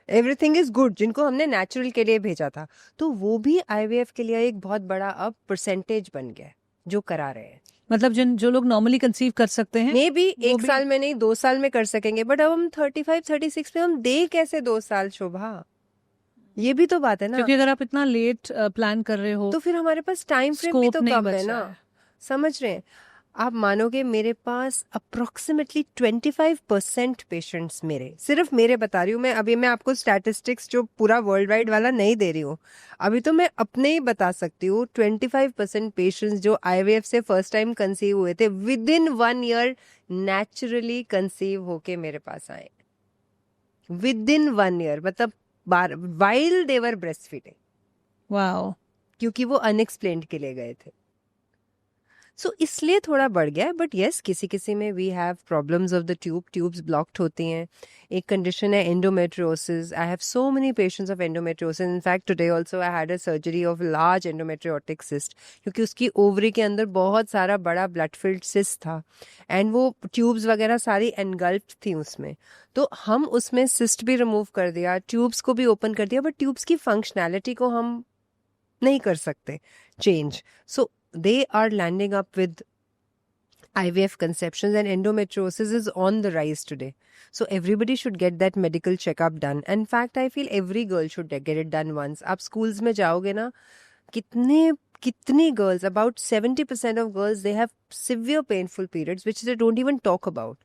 एवरीथिंग इज गुड, जिनको हमने नेचुरल के लिए भेजा था. तो वो भी IVF के लिए एक बहुत बड़ा अब परसेंटेज बन गया है जो करा रहे हैं. मतलब जो लोग नॉर्मली कंसीव कर सकते हैं, मे बी वो 1 भी- साल में नहीं, 2 साल में कर सकेंगे, बट अब हम 35-36 में हम दे कैसे 2 साल शोभा? ये भी तो बात है ना. क्योंकि अगर आप इतना लेट प्लान कर रहे हो तो फिर हमारे पास टाइम फ्रेम भी स्कोप तो नहीं कम है बचा ना. है. समझ रहे हैं आप? मानोगे मेरे पास अप्रोक्सीमेटली 25% पेशेंट्स, मेरे सिर्फ मेरे बता रही हूँ मैं, अभी मैं आपको स्टैटिस्टिक्स जो पूरा वर्ल्ड वाइड वाला नहीं दे रही हूँ, अभी तो मैं अपने ही बता सकती हूँ. 25% पेशेंट्स जो IVF से फर्स्ट टाइम कंसीव हुए थे, with in 1 year naturally conceive होके मेरे पास आए. विद इन 1 ईयर, मतलब while they were breast feeding, wow. क्योंकि वो अनएक्सप्लेन्ड के लिए गए थे. सो इसलिए थोड़ा बढ़ गया है. बट येस, किसी किसी में we have problems of the tubes blocked होती हैं. एक कंडीशन है endometriosis. I have so many patients of endometriosis. In fact today also I had a surgery of large endometriotic cyst, क्योंकि उसकी ओवरी के अंदर बहुत सारा बड़ा ब्लड फिल्ड सिस्ट था, एंड वो ट्यूब्स वगैरह सारी एनगल्फ्ड थी उसमें. तो हम उसमें सिस्ट भी रिमूव कर दिया, ट्यूब्स को भी ओपन कर दिया, बट ट्यूब्स की फंक्शनैलिटी को हम नहीं कर सकते change. So they are landing up with IVF conceptions, and endometriosis is on the rise today. So everybody should get that medical checkup done. In fact, I feel every girl should get it done once. आप schools में जाओगे ना, कितनी girls, about 70% of girls, they have severe painful periods which they don't even talk about.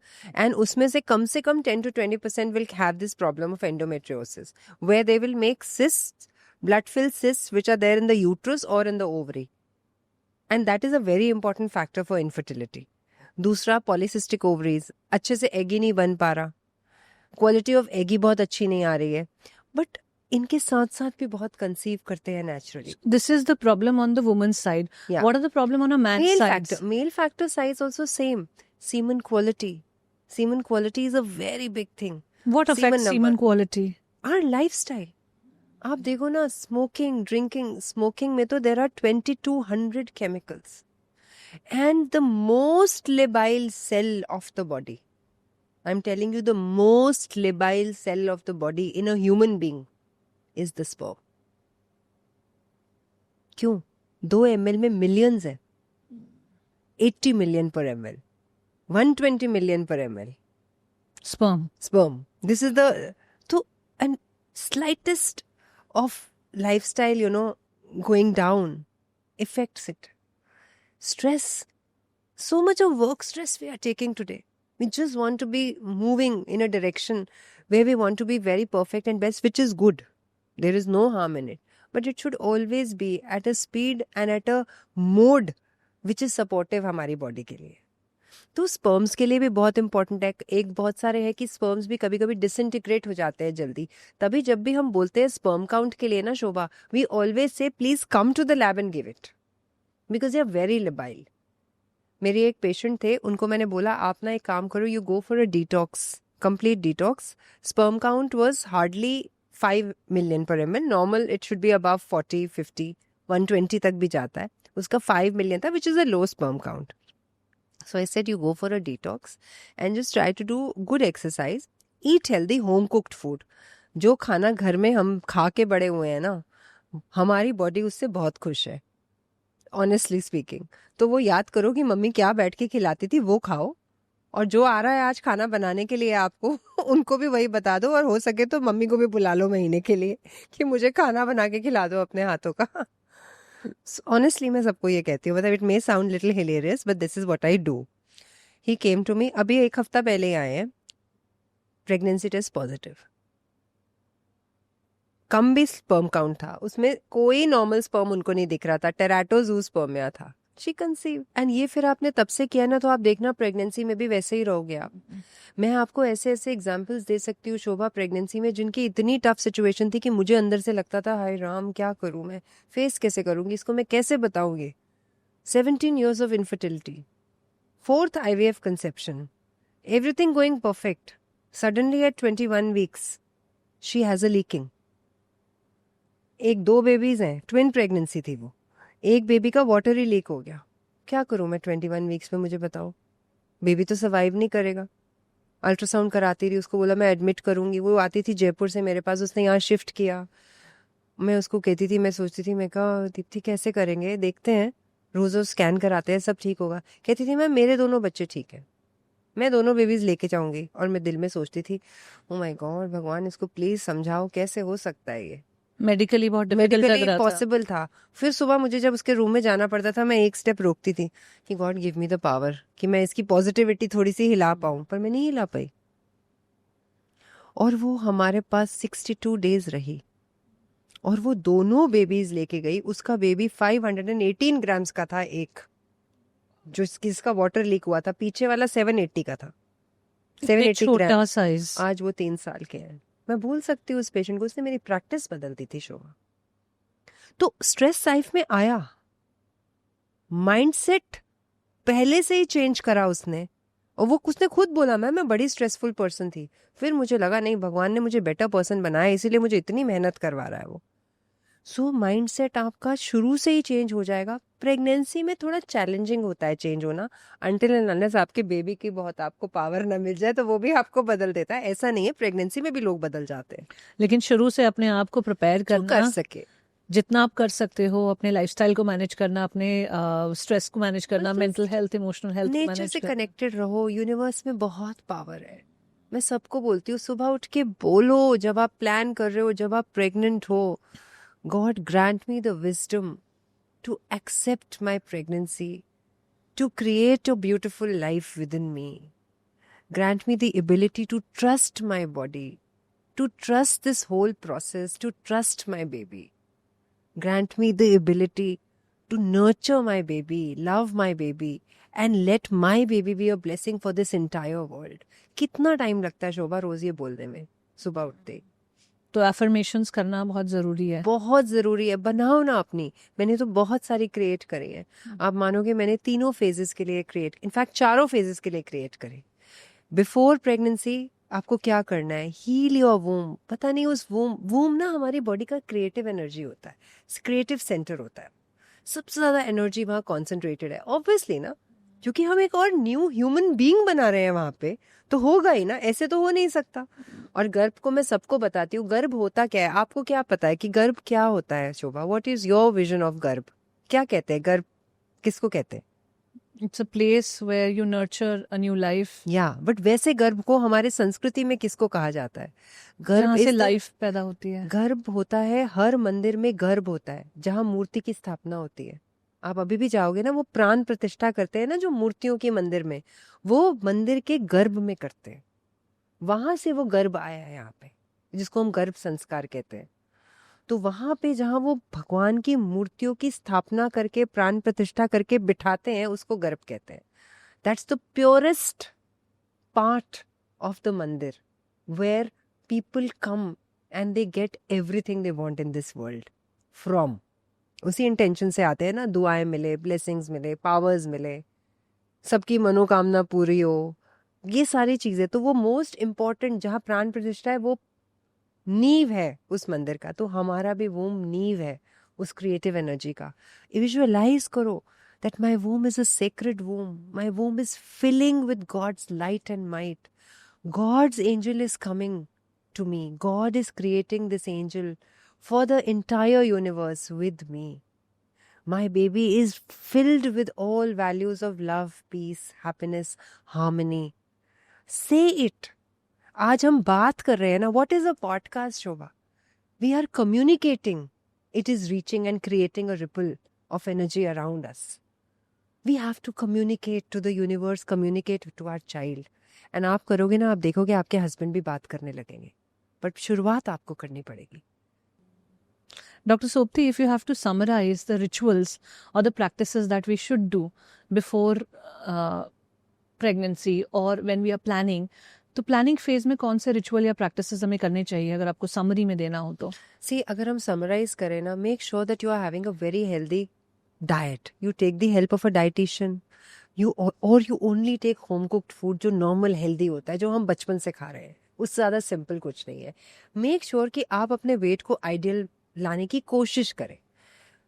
And उसमें से कम 10 to 20% will have this problem of endometriosis, where they will make cysts, blood-filled cysts, which are there in the uterus or in the ovary. And that is a very important factor for infertility. दूसरा, पॉलीसिस्टिक ओवरीज, अच्छे से एग ही नहीं बन पा रहा, क्वालिटी ऑफ एग ही बहुत अच्छी नहीं आ रही है, बट इनके साथ साथ भी बहुत कंसीव करते हैं naturally. This is the problem on the woman's side. Yeah. What are the problem on a man's side? Male factor size also same. Semen quality. Semen quality is a very big thing. What affects number. semen quality? Our lifestyle. आप देखो ना, स्मोकिंग, ड्रिंकिंग, स्मोकिंग में तो there are 2200 chemicals, and the most labile cell of the body I'm telling you, the most labile cell of the body in a human being is the sperm. क्यों? 2 ml में millions है. 80 million per ml, 120 million per ml. Sperm. This is the and slightest of lifestyle, going down affects it. Stress. So much of work stress we are taking today. We just want to be moving in a direction where we want to be very perfect and best, which is good. There is no harm in it. But it should always be at a speed and at a mode which is supportive हमारी body के लिए. तो स्पर्म्स के लिए भी बहुत इंपॉर्टेंट है. एक बहुत सारे हैं कि स्पर्म्स भी कभी कभी डिसइंटीग्रेट हो जाते हैं जल्दी. तभी जब भी हम बोलते हैं स्पर्म काउंट के लिए ना Shobha, we always say please come to the lab and give it, because you are very liable. मेरी एक पेशेंट थे, उनको मैंने बोला आप ना एक काम करो, you go for a detox, complete detox. Sperm count was hardly 5 million per ml. Normal it should be above 40, 50, 120 तक भी जाता है. उसका 5 million था, which is a low sperm count. So I said, you go for a detox and just try to do good exercise. Eat healthy, home cooked food. जो खाना घर में हम खा के बड़े हुए हैं ना, हमारी बॉडी उससे बहुत खुश है, ऑनेस्टली स्पीकिंग. तो वो याद करो कि मम्मी क्या बैठ के खिलाती थी, वो खाओ. और जो आ रहा है आज खाना बनाने के लिए आपको उनको भी वही बता दो, और हो सके तो मम्मी को भी बुला लो महीने के लिए कि मुझे खाना बना के खिला दो अपने हाथों का. ऑनेस्टली मैं सबको ये कहती हूँ, मतलब it may sound little hilarious but this is what I do. He came to me अभी 1 हफ्ता पहले आए हैं, प्रेगनेंसी टेस्ट पॉजिटिव. कम भी स्पर्म काउंट था, उसमें कोई नॉर्मल स्पर्म उनको नहीं दिख रहा था, टेराटोजूस्पर्मिया था. She conceive. एंड ये फिर आपने तब से किया ना, तो आप देखना प्रेगनेंसी में भी वैसे ही रहोगे आप. मैं आपको ऐसे ऐसे एग्जाम्पल्स दे सकती हूँ शोभा, प्रेगनेंसी में जिनकी इतनी टफ सिचुएशन थी कि मुझे अंदर से लगता था हाय राम क्या करूँ मैं, फेस कैसे करूँगी इसको, मैं कैसे बताऊँगी. 17 years of infertility, 4th IVF conception, everything going perfect. Suddenly at 21 weeks, she has a leaking. 2 babies हैं, ट्विन प्रेगनेंसी थी वो. एक बेबी का वाटर ही लीक हो गया. क्या करूँ मैं 21 वीक्स में, मुझे बताओ. बेबी तो सर्वाइव नहीं करेगा. अल्ट्रासाउंड कराती रही, उसको बोला मैं एडमिट करूँगी. वो आती थी जयपुर से मेरे पास, उसने यहाँ शिफ्ट किया. मैं उसको कहती थी, मैं सोचती थी, मैं कहा दीप्ति कैसे करेंगे, देखते हैं, रोज़ रोज़ स्कैन कराते हैं, सब ठीक होगा. कहती थी मैम मेरे दोनों बच्चे ठीक है, मैं दोनों बेबीज लेके जाऊँगी. और मैं दिल में सोचती थी ओ माय गॉड भगवान, इसको प्लीज़ समझाओ कैसे हो सकता है ये, मेडिकली बहुत डिफिकल्ट लग रहा था. पॉसिबल था. फिर सुबह मुझे जब उसके रूम में जाना पड़ता था, मैं एक स्टेप रोकती थी कि God give me the power कि मैं इसकी पॉजिटिविटी थोड़ी सी हिला पाऊं, पर मैं नहीं हिला पाई. और वो हमारे पास 62 डेज रही, और वो दोनों बेबीज लेके गई. उसका बेबी 518 ग्राम्स का था एक, जो जिसका वाटर लीक हुआ था. पीछे वाला 780 का था, 780 ग्राम साइज. आज वो 3 साल के हैं. मैं भूल सकती हूँ उस पेशेंट को, उसने मेरी प्रैक्टिस बदल दी थी शोभा. तो स्ट्रेस लाइफ में आया, माइंडसेट पहले से ही चेंज करा उसने. और वो उसने खुद बोला मैं बड़ी स्ट्रेसफुल पर्सन थी. फिर मुझे लगा नहीं, भगवान ने मुझे बेटर पर्सन बनाया, इसीलिए मुझे इतनी मेहनत करवा रहा है वो. सो माइंडसेट आपका शुरू से ही चेंज हो जाएगा. प्रेगनेंसी में थोड़ा चैलेंजिंग होता है चेंज होना, अंटिल एंड अनलेस आपके बेबी की बहुत आपको पावर ना मिल जाए, तो वो भी आपको बदल देता है. ऐसा नहीं है, प्रेगनेंसी में भी लोग बदल जाते हैं. लेकिन शुरू से अपने आप को प्रिपेयर करना, कर सके जितना आप कर सकते हो, अपने लाइफस्टाइल को मैनेज करना, अपने स्ट्रेस को मैनेज करना, mental health, emotional health nature manage से करना. कनेक्टेड रहो. यूनिवर्स में बहुत पावर है. मैं सबको बोलती हूँ सुबह उठ के बोलो, जब आप प्लान कर रहे हो, जब आप प्रेग्नेंट हो, God grant me the wisdom to accept my pregnancy, to create a beautiful life within me. Grant me the ability to trust my body, to trust this whole process, to trust my baby. Grant me the ability to nurture my baby, love my baby, and let my baby be a blessing for this entire world. कितना टाइम लगता है शोभा रोज ये बोलने में सुबह उठते ही. तो एफर्मेशंस करना बहुत ज़रूरी है. बहुत ज़रूरी है. बनाओ ना अपनी. मैंने तो बहुत सारी क्रिएट करी है. आप मानोगे मैंने 3 फेजेस के लिए क्रिएट, इनफैक्ट 4 फेजेस के लिए क्रिएट करी. बिफोर प्रेगनेंसी आपको क्या करना है, हील योर वूम. पता नहीं उस वूम ना हमारी बॉडी का क्रिएटिव एनर्जी होता है, क्रिएटिव सेंटर होता है. सबसे ज़्यादा एनर्जी वहाँ कॉन्सेंट्रेटेड है. ऑब्वियसली ना, क्योंकि हम एक और न्यू ह्यूमन बीइंग बना रहे हैं वहां पे, तो होगा ही ना, ऐसे तो हो नहीं सकता। और गर्भ को मैं सबको बताती हूँ, गर्भ होता क्या है, आपको क्या पता है कि गर्भ क्या होता है Shobha? What is your vision of garbh? क्या कहते हैं गर्भ, किसको कहते हैं? It's a place where you nurture a new life. But वैसे गर्भ को हमारे संस्कृति में किसको कहा जाता है? गर्भ जहाँ से is the- लाइफ पैदा होती है। गर्भ होता है, हर मंदिर में गर्भ होता है जहाँ मूर्ति की स्थापना होती है। आप अभी भी जाओगे ना, वो प्राण प्रतिष्ठा करते हैं ना जो मूर्तियों के मंदिर में, वो मंदिर के गर्भ में करते हैं। वहां से वो गर्भ आया है यहाँ पे, जिसको हम गर्भ संस्कार कहते हैं। तो वहां पे जहाँ वो भगवान की मूर्तियों की स्थापना करके प्राण प्रतिष्ठा करके बिठाते हैं, उसको गर्भ कहते हैं। That's the purest part of the mandir, where people come and they get everything they want in this world from. उसी इंटेंशन से आते हैं ना, दुआएं मिले, ब्लेसिंग्स मिले, पावर्स मिले, सबकी मनोकामना पूरी हो, ये सारी चीजें। तो वो मोस्ट इम्पॉर्टेंट जहाँ प्राण प्रतिष्ठा है, वो नींव है उस मंदिर का। तो हमारा भी वोम नींव है उस क्रिएटिव एनर्जी का। विजुअलाइज करो that my womb is a sacred womb. My womb is filling with God's light and might. God's angel is coming to me. God is creating this angel for the entire universe with me. My baby is filled with all values of love, peace, happiness, harmony. Say it. आज हम बात कर रहे हैं ना, what is a podcast, Shobha? We are communicating. It is reaching and creating a ripple of energy around us. We have to communicate to the universe, communicate to our child. And आप करोगे ना, आप देखोगे आपके हस्बैंड भी बात करने लगेंगे, बट शुरुआत आपको करनी पड़ेगी। Dr. Sopti, if you have to summarize the rituals or the practices that we should do before pregnancy or when we are planning, तो प्लानिंग फेज में कौन से रिचुअल या प्रैक्टिसेस हमें करने चाहिए, अगर आपको समरी में देना हो तो? सी, अगर हम समराइज करें ना, make sure that you are having a very healthy diet. You take the help of a dietitian. You only take home cooked food जो normal healthy होता है, जो हम बचपन से खा रहे हैं। उससे ज़्यादा सिंपल कुछ नहीं है। मेक श्योर कि आप अपने वेट को आइडियल लाने की कोशिश करें।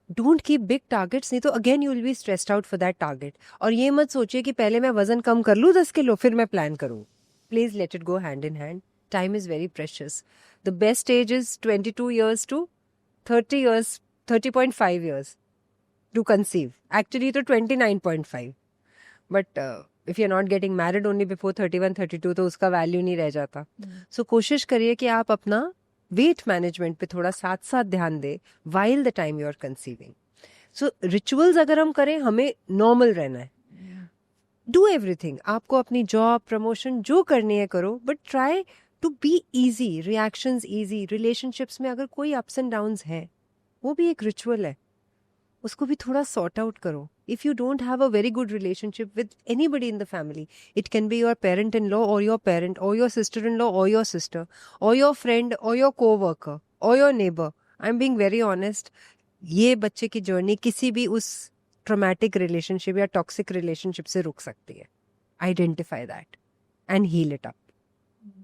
डोंट कीप बिग टारगेट्स, नहीं तो again you will be stressed out for that target. और ये मत सोचिए कि पहले मैं वजन कम कर लूँ 10 किलो फिर मैं प्लान करूँ। Please let it go hand in hand. Time is very precious. The best age is 22 years to 30 years, 30.5 years to conceive. Actually तो 29.5, but if you're not getting married only before 31, 32 तो उसका वैल्यू नहीं रह जाता। So कोशिश करिए कि आप अपना वेट मैनेजमेंट पे थोड़ा साथ साथ ध्यान दें while the time you are conceiving. So rituals अगर हम करें, हमें नॉर्मल रहना है। डू एवरीथिंग, आपको अपनी जॉब, प्रमोशन जो करनी है करो, but try to be easy, reactions easy. Relationships में अगर कोई अप्स एंड डाउन्स हैं, वो भी एक रिचुअल है, उसको भी थोड़ा सॉर्ट आउट करो। If you don't have a very good relationship with anybody in the family, it can be your parent in law और योर पेरेंट और योर सिस्टर इन लॉ और योर सिस्टर और योर फ्रेंड और योर कोवर्कर और your neighbour. I am being very honest, ये बच्चे की जर्नी किसी भी उस ट्रॉमेटिक रिलेशनशिप या टॉक्सिक रिलेशनशिप से रुक सकती है। Identify that and heal it up.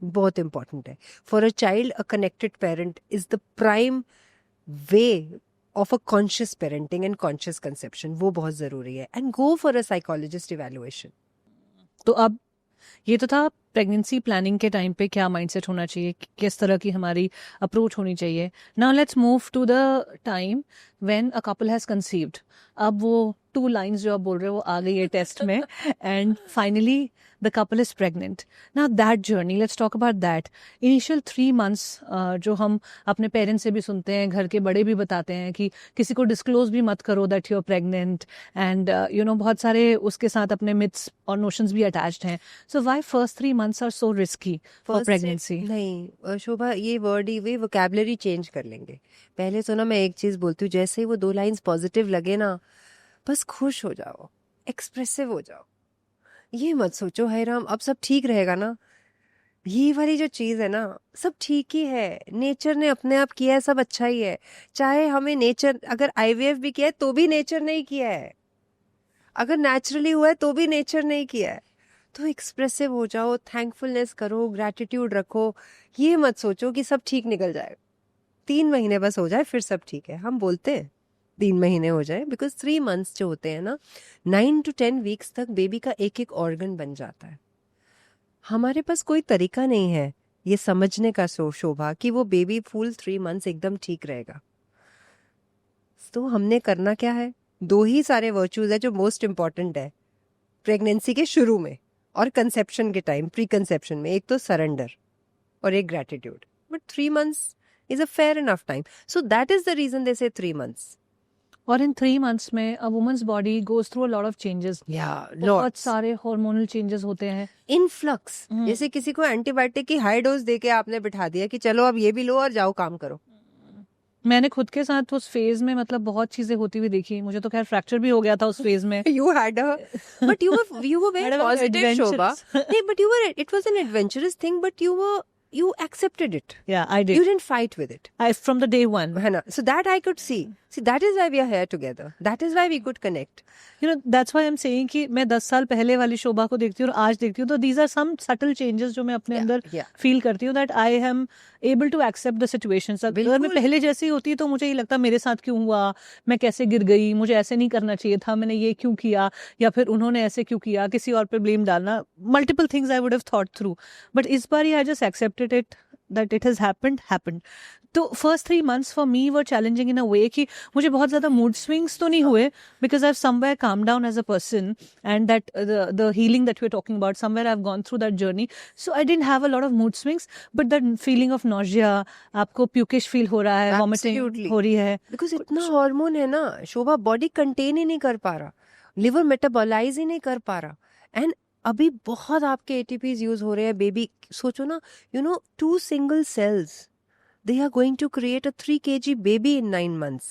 बहुत इंपॉर्टेंट है। For a child, a connected parent is the prime way of a conscious parenting and conscious conception. वो बहुत ज़रूरी है। And go for a psychologist evaluation. तो अब ये तो था प्रेगनेंसी प्लानिंग के टाइम पे क्या माइंडसेट होना चाहिए, किस तरह की हमारी अप्रोच होनी चाहिए। Now let's move to the time when a couple has conceived. अब वो 2 लाइंस जो आप बोल रहे हो वो आ गई है टेस्ट में and finally the couple is pregnant. Now that journey, let's talk about that. Initial 3 months जो हम अपने पेरेंट्स से भी सुनते हैं, घर के बड़े भी बताते हैं कि किसी को डिस्क्लोज भी मत करो that you are pregnant, and you know बहुत सारे उसके साथ अपने मिथ्स और नोशंस भी अटैच्ड हैं। So why first 3 months are so risky for pregnancy? नहीं शोभा, ये वर्ड ही, वे वोकैबुलरी चेंज कर लेंगे। पहले तो ना मैं एक चीज बोलती हूँ, जैसे ही वो 2 लाइंस पॉजिटिव लगे ना, बस खुश हो जाओ, एक्सप्रेसिव हो जाओ। ये मत सोचो है राम अब सब ठीक रहेगा ना। ये वाली जो चीज है ना, सब ठीक ही है। नेचर ने अपने आप किया है, सब अच्छा ही है। चाहे हमें नेचर, अगर आईवीएफ भी किया है तो भी नेचर नहीं किया है, अगर नेचुरली हुआ है तो भी नेचर नहीं किया है। तो एक्सप्रेसिव हो जाओ, थैंकफुलनेस करो, ग्रैटिट्यूड रखो। ये मत सोचो कि सब ठीक निकल जाए, 3 महीने बस हो जाए फिर सब ठीक है। हम बोलते हैं 3 महीने हो जाए, बिकॉज 3 months जो होते हैं ना, 9 to 10 weeks तक बेबी का एक एक ऑर्गन बन जाता है. हमारे पास कोई तरीका नहीं है ये समझने का शोभा कि वो बेबी फुल 3 months एकदम ठीक रहेगा. तो हमने करना क्या है, 2 ही सारे वर्च्यूज है जो मोस्ट इंपॉर्टेंट है प्रेगनेंसी के शुरू में और कंसेप्शन के टाइम, प्री कंसेप्शन में. एक तो सरेंडर और एक gratitude. But 3 months is a fair enough time. So that is the reason they say 3 months. और इन 3 months में अ women's body goes through a lot of changes. Yeah, बहुत lots. सारे हार्मोनल चेंजेस होते हैं. Influx. जैसे किसी को एंटीबायोटिक की हाई डोज देके आपने बिठा दिया कि चलो अब ये भी लो और जाओ काम करो. मैंने खुद के साथ उस फेज में मतलब बहुत चीजें होती हुई देखी. मुझे तो खैर फ्रैक्चर भी हो गया था उस फेज में. You had a, but you were very Had a positive, Shobha. adventurous. Nee, but it was an adventurous thing, but you accepted it. Yeah, I You did. didn't fight with it. From the day one. है ना? So that I could see. See, that is why we are here together. That is why we could connect. You know, that's why I'm saying कि मैं 10 साल पहले वाली शोभा को देखती हूँ और आज देखती हूँ, तो these are some subtle changes जो मैं अपने Yeah, अंदर yeah. फील करती हूँ, that I am able to accept the situations. अगर मैं बिल्कुल. पहले जैसी होती तो मुझे ये लगता मेरे साथ क्यों हुआ, मैं कैसे गिर गई, मुझे ऐसे नहीं करना चाहिए था, मैंने ये क्यों किया, या फिर उन्होंने ऐसे क्यों किया, किसी और पे ब्लेम डालना. Multiple things I would have thought through, but इस बार I just accepted it that it has happened. तो first 3 months for me were challenging in a way कि मुझे बहुत ज़्यादा मूड स्विंग्स तो नहीं हुए, because I have somewhere calm down as a person, and that the healing that we are talking about, somewhere I have gone through that journey. So I didn't have a lot of mood swings, but that feeling of nausea, आपको प्यूकिश फील हो रहा है, वॉमिटिंग Absolutely. हो रही है. बिकॉज इतना हार्मोन है ना शोभा, बॉडी कंटेन ही नहीं कर पा रहा, लिवर मेटाबोलाइज ही नहीं कर पा रहा. एंड अभी बहुत आपके एटीपीज यूज हो रहे हैं. बेबी सोचो ना, 2 single cells, they are going to create a 3 kg baby in 9 months.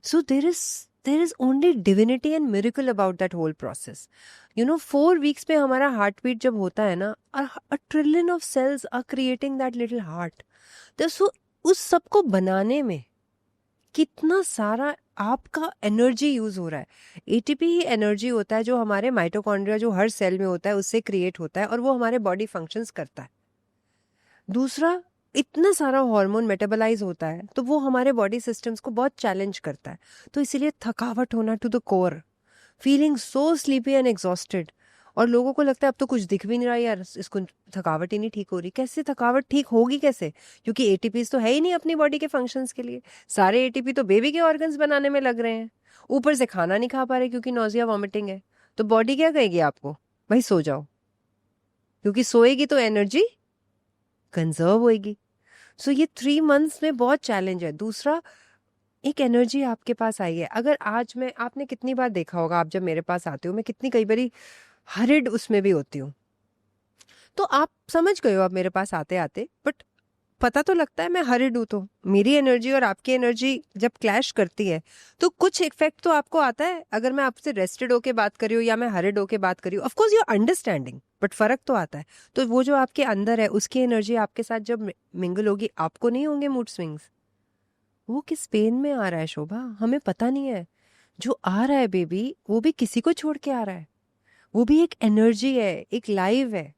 So there is only divinity and miracle about that whole process. 4 weeks पे हमारा हार्ट बीट जब होता है ना, a trillion of cells are creating that little heart. तो उस सबको बनाने में कितना सारा आपका एनर्जी यूज हो रहा है. एटीपी ही एनर्जी होता है जो हमारे माइटोकॉन्ड्रिया जो हर सेल में होता है उससे क्रिएट होता है और वो हमारे बॉडी फंक्शंस करता है. दूसरा, इतना सारा हार्मोन मेटाबोलाइज होता है तो वो हमारे बॉडी सिस्टम्स को बहुत चैलेंज करता है. तो इसीलिए थकावट होना to the core, feeling so sleepy and exhausted. और लोगों को लगता है अब तो कुछ दिख भी नहीं रहा यार, इसको थकावट ही नहीं ठीक हो रही. कैसे थकावट ठीक होगी कैसे, क्योंकि एटीपीज तो है ही नहीं अपनी बॉडी के फंक्शंस के लिए. सारे एटीपी तो बेबी के ऑर्गन्स बनाने में लग रहे हैं. ऊपर से खाना नहीं खा पा रहे क्योंकि नोजिया वॉमिटिंग है. तो बॉडी क्या कहेगी आपको, भाई सो जाओ, क्योंकि सोएगी तो एनर्जी कंजर्व होएगी. सो ये 3 months में बहुत चैलेंज है. दूसरा, एक एनर्जी आपके पास आई है. अगर आज आपने कितनी बार देखा होगा, आप जब मेरे पास आते हो, मैं कितनी कई बारी हरिड उसमें भी होती हूँ. तो आप समझ गए हो अब मेरे पास आते आते, बट पता तो लगता है मैं हरिड हूँ. तो मेरी एनर्जी और आपकी एनर्जी जब क्लैश करती है तो कुछ इफेक्ट तो आपको आता है. अगर मैं आपसे रेस्टेड होके बात करी हूँ या मैं हरिड होके बात करी हूँ, ऑफकोर्स यू अंडरस्टैंडिंग, बट फर्क तो आता है. तो वो जो आपके अंदर है उसकी एनर्जी आपके साथ जब मिंगल होगी, आपको नहीं होंगे मूड स्विंग्स. वो किस पेन में आ रहा है शोभा, हमें पता नहीं है. जो आ रहा है बेबी, वो भी किसी को छोड़ के आ रहा है, वो भी एक एनर्जी है, एक लाइव है.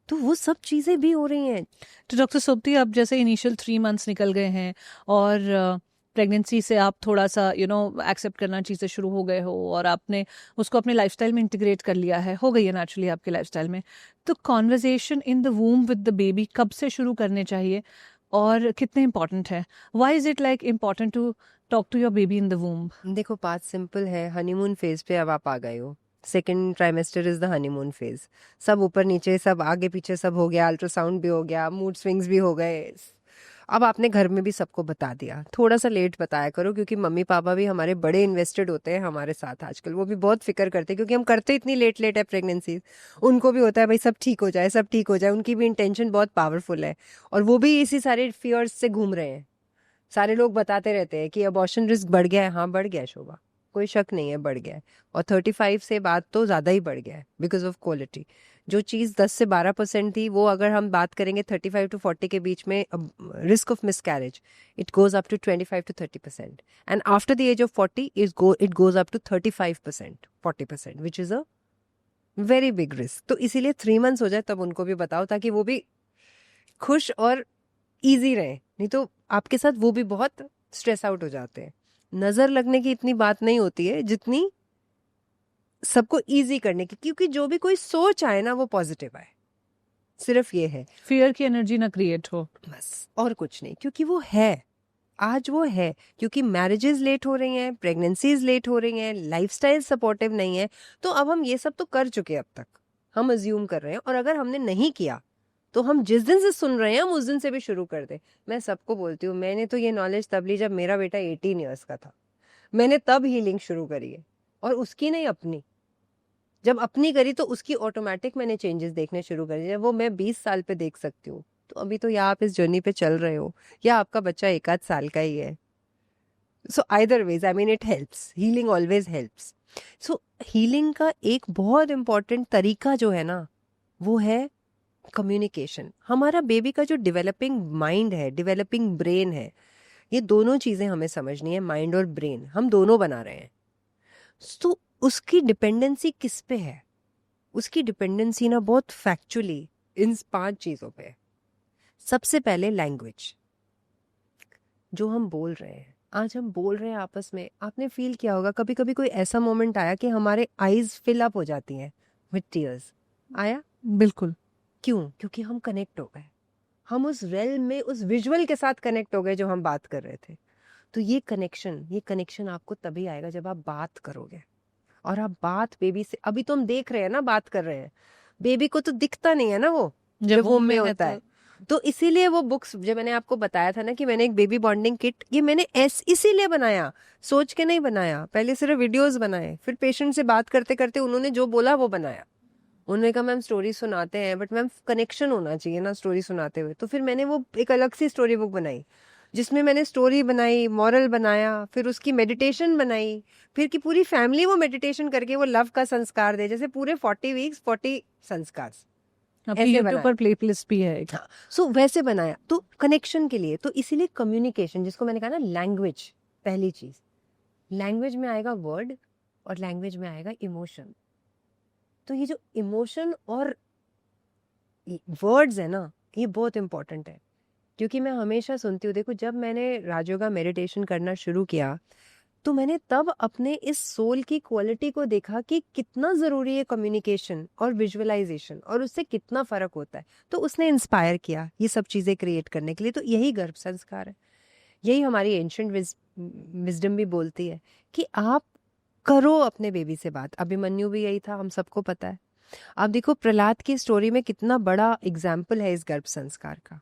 तो वो सब चीजें भी हो रही हैं. तो डॉक्टर सोबती, अब जैसे इनिशियल 3 months निकल गए हैं और प्रेगनेंसी से आप थोड़ा सा एक्सेप्ट करना चीज़ें शुरू हो गए हो और आपने उसको अपने लाइफस्टाइल में इंटीग्रेट कर लिया है, हो गई है नेचुरली आपके लाइफस्टाइल में. तो conversation in the womb with the baby कब से शुरू करने चाहिए और कितने इंपॉर्टेंट है? Why is it like important to talk to your baby in the womb? देखो, बात सिंपल है. हनीमून फेज पे अब आप आ गए हो. 2nd trimester is the honeymoon phase. सब ऊपर नीचे, सब आगे पीछे, सब हो गया. अल्ट्रासाउंड भी हो गया, मूड स्विंग्स भी हो गए. अब आपने घर में भी सबको बता दिया. थोड़ा सा लेट बताया करो, क्योंकि मम्मी पापा भी हमारे बड़े इन्वेस्टेड होते हैं हमारे साथ आजकल. वो भी बहुत फिक्र करते हैं क्योंकि हम करते इतनी लेट है प्रेगनेंसी. उनको भी होता है भाई सब ठीक हो जाए, सब ठीक हो जाए. उनकी भी इंटेंशन बहुत पावरफुल है और वो भी इसी सारे फियर्स से घूम रहे हैं. सारे लोग बताते रहते हैं कि अबॉर्शन रिस्क बढ़ गया है. हाँ, बढ़ गया है शोभा, कोई शक नहीं है, बढ़ गया है. और 35 से बाद तो ज़्यादा ही बढ़ गया है बिकॉज ऑफ क्वालिटी. जो चीज़ 10 से 12% थी, वो अगर हम बात करेंगे 35 to 40 के बीच में risk of miscarriage, it goes up to 25 to 30%. And after the age of 40 it goes up to 35%, 40%, which is a very big risk. तो इसीलिए 3 months हो जाए तब उनको भी बताओ, ताकि वो भी खुश और ईजी रहे. नहीं तो आपके साथ वो भी बहुत स्ट्रेस आउट हो जाते हैं. नजर लगने की इतनी बात नहीं होती है जितनी सबको इजी करने की, क्योंकि जो भी कोई सोच आए ना वो पॉजिटिव आए, सिर्फ ये है, फियर की एनर्जी ना क्रिएट हो, बस और कुछ नहीं। क्योंकि वो है, आज वो है, क्योंकि मैरिजेस लेट हो रही हैं, प्रेगनेंसीज लेट हो रही हैं, लाइफस्टाइल सपोर्टिव नहीं है, तो अब हम ये सब तो कर चुके, अब तक हम अज्यूम कर रहे हैं, और अगर हमने नहीं किया तो हम जिस दिन से सुन रहे हैं हम उस दिन से भी शुरू कर दे। मैं सबको बोलती हूँ, मैंने तो ये नॉलेज तब ली जब मेरा बेटा 18 ईयर्स का था, मैंने तब हीलिंग शुरू करी है, और उसकी नहीं अपनी। जब अपनी करी तो उसकी ऑटोमेटिक मैंने चेंजेस देखने शुरू कर दिए, वो मैं 20 साल पे देख सकती हूँ। तो अभी तो या आप इस जर्नी पे चल रहे हो या आपका बच्चा 1 आध साल का ही है। So either ways, I mean it helps, healing always helps. So healing का एक बहुत इंपॉर्टेंट तरीका जो है ना वो है कम्युनिकेशन। हमारा बेबी का जो डेवलपिंग माइंड है, डेवलपिंग ब्रेन है, ये दोनों चीजें हमें समझनी है, माइंड और ब्रेन हम दोनों बना रहे हैं। तो उसकी डिपेंडेंसी किस पे है? उसकी डिपेंडेंसी ना बहुत फैक्चुअली इन 5 चीजों पे है। सबसे पहले लैंग्वेज, जो हम बोल रहे हैं, आज हम बोल रहे हैं आपस में, आपने फील किया होगा कभी कभी कोई ऐसा मोमेंट आया कि हमारे आईज फिल अप हो जाती हैं विद टीयर्स, आया? बिल्कुल। क्यों? क्योंकि हम कनेक्ट हो गए, हम उस रेल में उस विजुअल के साथ कनेक्ट हो गए जो हम बात कर रहे थे। तो ये कनेक्शन आपको तभी आएगा जब आप बात करोगे। और आप बात बेबी से, अभी तो हम देख रहे हैं ना, बात कर रहे हैं, बेबी को तो दिखता नहीं है ना वो जब वूम में होता है। तो इसीलिए वो बुक्स जो मैंने आपको बताया था ना कि मैंने एक बेबी बॉन्डिंग किट, ये मैंने इसीलिए बनाया, सोच के नहीं बनाया। पहले सिर्फ वीडियोस बनाए, फिर पेशेंट से बात करते करते उन्होंने जो बोला वो बनाया। उन्होंने कहा मैम स्टोरी सुनाते हैं बट मैम कनेक्शन होना चाहिए ना स्टोरी सुनाते हुए। तो फिर मैंने वो एक अलग सी स्टोरी बुक बनाई जिसमें मैंने स्टोरी बनाई, मॉरल बनाया, फिर उसकी मेडिटेशन बनाई, फिर कि पूरी फैमिली वो मेडिटेशन करके वो लव का संस्कार दे, जैसे पूरे 40 वीक्स 40 संस्कार आपकी यूट्यूब पर प्लेलिस्ट भी है। हाँ, सो वैसे बनाया तो कनेक्शन के लिए। तो इसीलिए कम्युनिकेशन, जिसको मैंने कहा ना लैंग्वेज, पहली चीज लैंग्वेज में आएगा वर्ड और लैंग्वेज में आएगा इमोशन। तो ये जो इमोशन और वर्ड्स है ना, ये बहुत इंपॉर्टेंट है। क्योंकि मैं हमेशा सुनती हूँ, देखो जब मैंने राजयोगा मेडिटेशन करना शुरू किया तो मैंने तब अपने इस सोल की क्वालिटी को देखा कि कितना ज़रूरी है कम्युनिकेशन और विजुअलाइजेशन, और उससे कितना फ़र्क होता है। तो उसने इंस्पायर किया ये सब चीज़ें क्रिएट करने के लिए। तो यही गर्भ संस्कार है, यही हमारी एंशिएंट विजडम भी बोलती है कि आप करो अपने बेबी से बात। अभिमन्यु भी यही था, हम सबको पता है। आप देखो प्रहलाद की स्टोरी में कितना बड़ा एग्जाम्पल है इस गर्भ संस्कार का।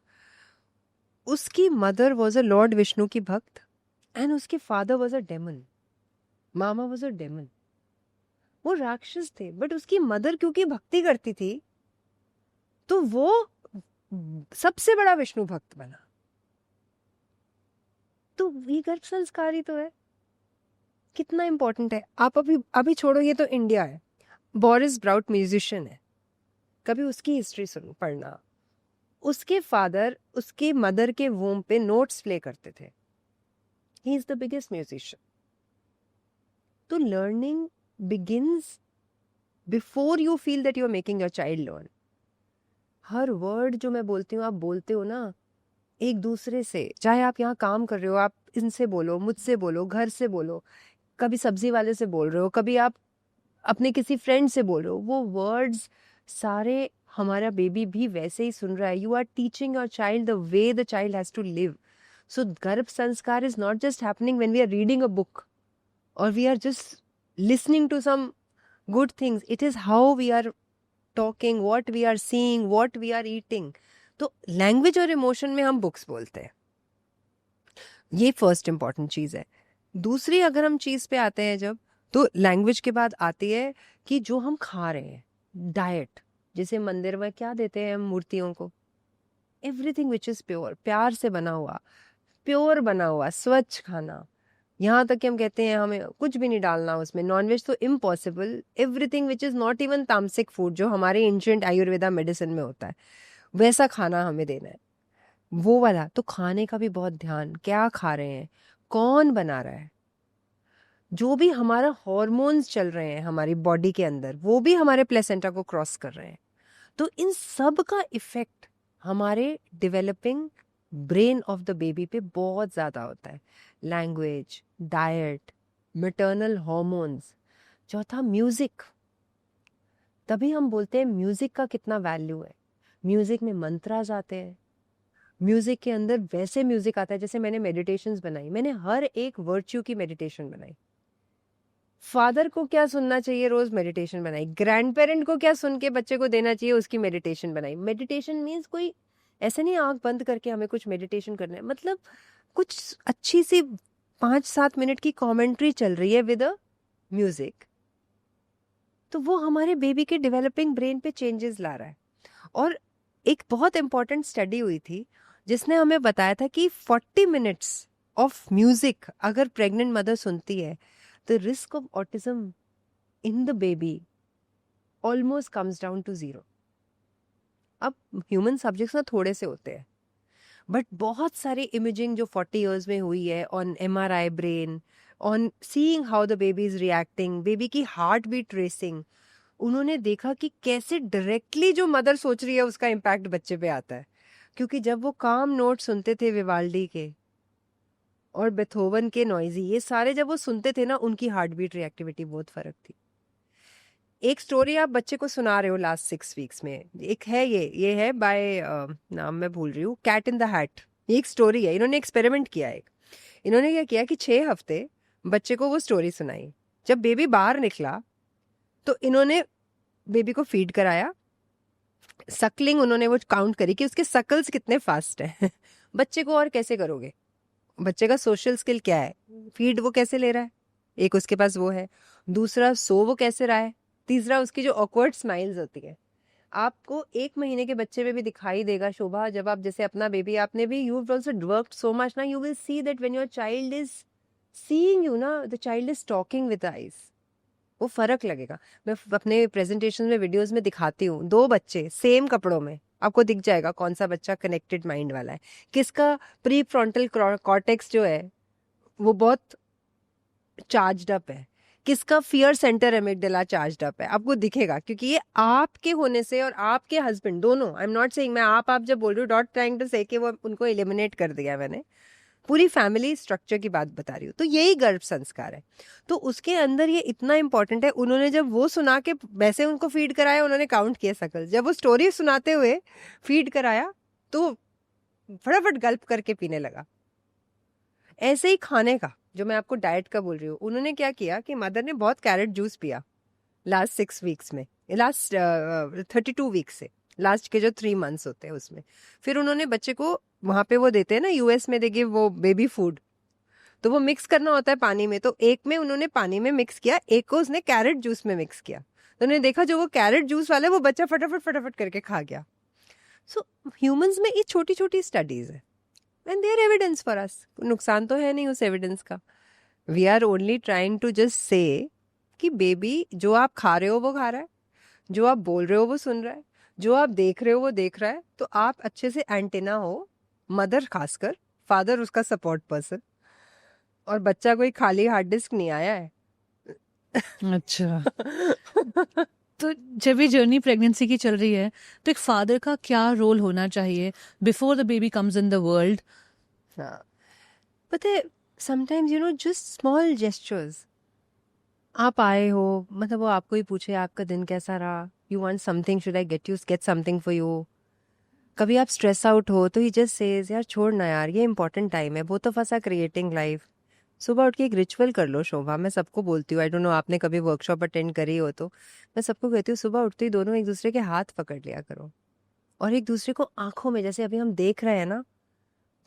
उसकी mother was a lord Vishnu की भक्त एंड उसके father was a demon, mama was a demon. वो राक्षस थे, बट उसकी मदर क्योंकि भक्ति करती थी तो वो सबसे बड़ा विष्णु भक्त बना। तो ये गर्भ संस्कार ही तो है, कितना इंपॉर्टेंट है। आप अभी छोड़ो, ये तो इंडिया है। बोरिस ब्राउट म्यूजिशियन है, कभी उसकी हिस्ट्री सुनो, पढ़ना। उसके फादर उसके मदर के वोम पे नोट्स प्ले करते थे। He is the biggest musician. तो learning begins before you feel that you are making your child learn. हर वर्ड जो मैं बोलती हूँ, आप बोलते हो ना एक दूसरे से, चाहे आप यहाँ काम कर रहे हो, आप इनसे बोलो, मुझसे बोलो, घर से बोलो, कभी सब्जी वाले से बोल रहे हो, कभी आप अपने किसी फ्रेंड से बोल रहे हो, वो वर्ड्स सारे हमारा बेबी भी वैसे ही सुन रहा है। You are teaching your child the way the child has to live. So garbh sanskar is not just happening when we are reading a book or we are just listening to some good things. It is how we are talking, what we are seeing, what we are eating. तो लैंग्वेज और इमोशन में हम बुक्स बोलते हैं, ये फर्स्ट इंपॉर्टेंट चीज है। दूसरी अगर हम चीज पे आते हैं जब, तो लैंग्वेज के बाद आती है कि जो हम खा रहे हैं, डाइट। जैसे मंदिर में क्या देते हैं हम मूर्तियों को? एवरीथिंग विच इज प्योर, प्यार से बना हुआ, प्योर बना हुआ, स्वच्छ खाना। यहाँ तक कि हम कहते हैं हमें कुछ भी नहीं डालना उसमें, नॉनवेज तो impossible. Everything which is not even तामसिक फूड, जो हमारे एंशिएंट आयुर्वेदा मेडिसिन में होता है, वैसा खाना हमें देना है, वो वाला। तो खाने का भी बहुत ध्यान, क्या खा रहे हैं, कौन बना रहा है। जो भी हमारा हॉर्मोन्स चल रहे हैं हमारी बॉडी के अंदर, वो भी हमारे प्लेसेंटा को क्रॉस कर रहे हैं। तो इन सब का इफेक्ट हमारे developing brain of the baby पे बहुत ज़्यादा होता है। Language, diet, maternal hormones. चौथा म्यूज़िक। तभी हम बोलते हैं म्यूज़िक का कितना वैल्यू है। म्यूज़िक में मंत्रास आते हैं, म्यूज़िक के अंदर वैसे म्यूज़िक आता है जैसे मैंने मेडिटेशंस बनाई, मैंने हर एक वर्च्यू की मेडिटेशन बनाई। फादर को क्या सुनना चाहिए रोज, मेडिटेशन बनाई। ग्रैंड पेरेंट को क्या सुन के बच्चे को देना चाहिए, उसकी मेडिटेशन बनाई। मेडिटेशन मीन्स कोई ऐसे नहीं आंख बंद करके हमें कुछ मेडिटेशन करना है, मतलब कुछ अच्छी सी 5-7 मिनट की कमेंट्री चल रही है विद अ म्यूजिक, तो वो हमारे बेबी के डेवलपिंग ब्रेन पे चेंजेस ला रहा है। और एक बहुत इंपॉर्टेंट स्टडी हुई थी जिसने हमें बताया था कि 40 मिनट्स ऑफ म्यूजिक अगर प्रेग्नेंट मदर सुनती है, the risk of autism in the baby almost comes down to 0. अब ह्यूमन सब्जेक्ट्स ना थोड़े से होते हैं, बट बहुत सारी इमेजिंग जो 40 इयर्स में हुई है on MRI brain, on seeing how the baby is reacting, baby की हार्ट बीट रेसिंग, उन्होंने देखा कि कैसे डायरेक्टली जो मदर सोच रही है उसका इम्पैक्ट बच्चे पे आता है। क्योंकि जब वो काम नोट सुनते थे विवाल्डी के और बेथोवन के नॉइजी, ये सारे जब वो सुनते थे ना, उनकी हार्ट बीट रिएक्टिविटी बहुत फर्क थी। एक स्टोरी आप बच्चे को सुना रहे हो लास्ट 6 वीक्स में, एक है ये है बाय नाम मैं भूल रही हूँ, कैट इन द हैट। ये एक स्टोरी है, इन्होंने एक्सपेरिमेंट किया एक। इन्होंने क्या किया कि 6 हफ्ते बच्चे को वो स्टोरी सुनाई। जब बेबी बाहर निकला तो इन्होंने बेबी को फीड कराया, सकलिंग उन्होंने वो काउंट करी कि उसके सकल्स कितने फास्ट है। बच्चे को और कैसे करोगे, बच्चे का सोशल स्किल क्या है, फीड वो कैसे ले रहा है, एक उसके पास वो है। दूसरा सो वो कैसे रहा है। तीसरा उसकी जो ऑकवर्ड स्माइल्स होती है, आपको 1 महीने के बच्चे में भी दिखाई देगा शोभा, जब आप जैसे अपना बेबी आपने भी, you have also worked so much ना, you will see that when your child is seeing you ना, the child is talking with eyes, वो फर्क लगेगा। मैं अपने प्रेजेंटेशन में वीडियोस में दिखाती हूँ, 2 बच्चे सेम कपड़ों में, आपको दिख जाएगा कौन सा बच्चा कनेक्टेड माइंड वाला है, किसका प्री फ्रंटल कॉर्टेक्स जो है वो बहुत चार्ज्ड अप है, किसका fear centre amygdala charged up है, आपको दिखेगा। क्योंकि ये आपके होने से और आपके हस्बैंड दोनों, आई एम नॉट सेइंग, मैं आप जब बोल रही हूँ, डॉट ट्राइंग टू से कि वो उनको एलिमिनेट कर दिया मैंने, पूरी फैमिली स्ट्रक्चर की बात बता रही हूँ। तो यही गर्भ संस्कार है, तो उसके अंदर ये इतना इंपॉर्टेंट है। उन्होंने जब वो सुना के वैसे उनको फीड कराया, उन्होंने काउंट किए सकल, जब वो स्टोरी सुनाते हुए फीड कराया तो फटाफट गल्प करके पीने लगा। ऐसे ही खाने का, जो मैं आपको डाइट का बोल रही हूँ, उन्होंने क्या किया कि मदर ने बहुत कैरेट जूस पिया लास्ट 6 वीक्स में, लास्ट 32 वीक्स से, लास्ट के जो 3 मंथ्स होते हैं उसमें। फिर उन्होंने बच्चे को वहां पे वो देते हैं ना, यूएस में देगी वो बेबी फूड, तो वो मिक्स करना होता है पानी में, तो एक में उन्होंने पानी में मिक्स किया, एक को उसने कैरेट जूस में मिक्स किया। तो उन्होंने देखा जो वो कैरेट जूस वाला है वो बच्चा फटाफट फटाफट करके खा गया। सो ह्यूमंस में ये छोटी छोटी स्टडीज है and there evidence for us. नुकसान तो है नहीं उस एविडेंस का। We are only trying to just say कि बेबी जो आप खा रहे हो वो खा रहा है, जो आप बोल रहे हो वो सुन रहा है, जो आप देख रहे हो वो देख रहा है। तो आप अच्छे से एंटेना हो, मदर खासकर, फादर उसका सपोर्ट पर्सन, और बच्चा कोई खाली हार्ड डिस्क नहीं आया है। अच्छा। तो जब ये जर्नी प्रेगनेंसी की चल रही है, तो एक फादर का क्या रोल होना चाहिए before the baby comes in the world? हाँ, पता है, sometimes you know just small gestures. आप आए हो, मतलब वो आपको ही पूछे आपका दिन कैसा रहा, you want something, should I get something for you. कभी आप स्ट्रेस आउट हो तो ही जस्ट सेज, यार छोड़ ना यार, ये इंपॉर्टेंट टाइम है, both of us are creating life. सुबह उठ के एक रिचुअल कर लो शोभा, मैं सबको बोलती हूँ, आई डोंट नो आपने कभी वर्कशॉप अटेंड करी हो, तो मैं सबको कहती हूँ सुबह उठते ही दोनों एक दूसरे के हाथ पकड़ लिया करो, और एक दूसरे को आंखों में, जैसे अभी हम देख रहे हैं ना,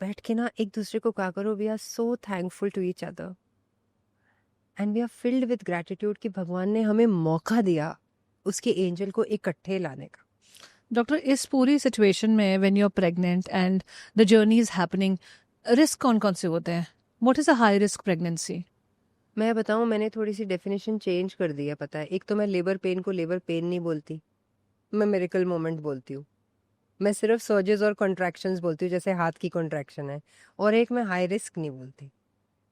बैठ के ना एक दूसरे को कहा करो, we are so thankful to each other and we are filled with gratitude कि भगवान ने हमें मौका दिया उसके एंजल को इकट्ठे लाने का। डॉक्टर, इस पूरी सिचुएशन में when you are pregnant and the journey is happening, risk कौन कौन से होते हैं? What is a high risk pregnancy? मैं बताऊं, मैंने थोड़ी सी डेफिनेशन चेंज कर दी है, पता है। एक तो मैं लेबर पेन को लेबर पेन नहीं बोलती, मैं मिरेकल मोमेंट बोलती हूँ। मैं सिर्फ सर्जेस और कॉन्ट्रैक्शंस बोलती हूँ, जैसे हाथ की कॉन्ट्रैक्शन है। और एक मैं हाई रिस्क नहीं बोलती,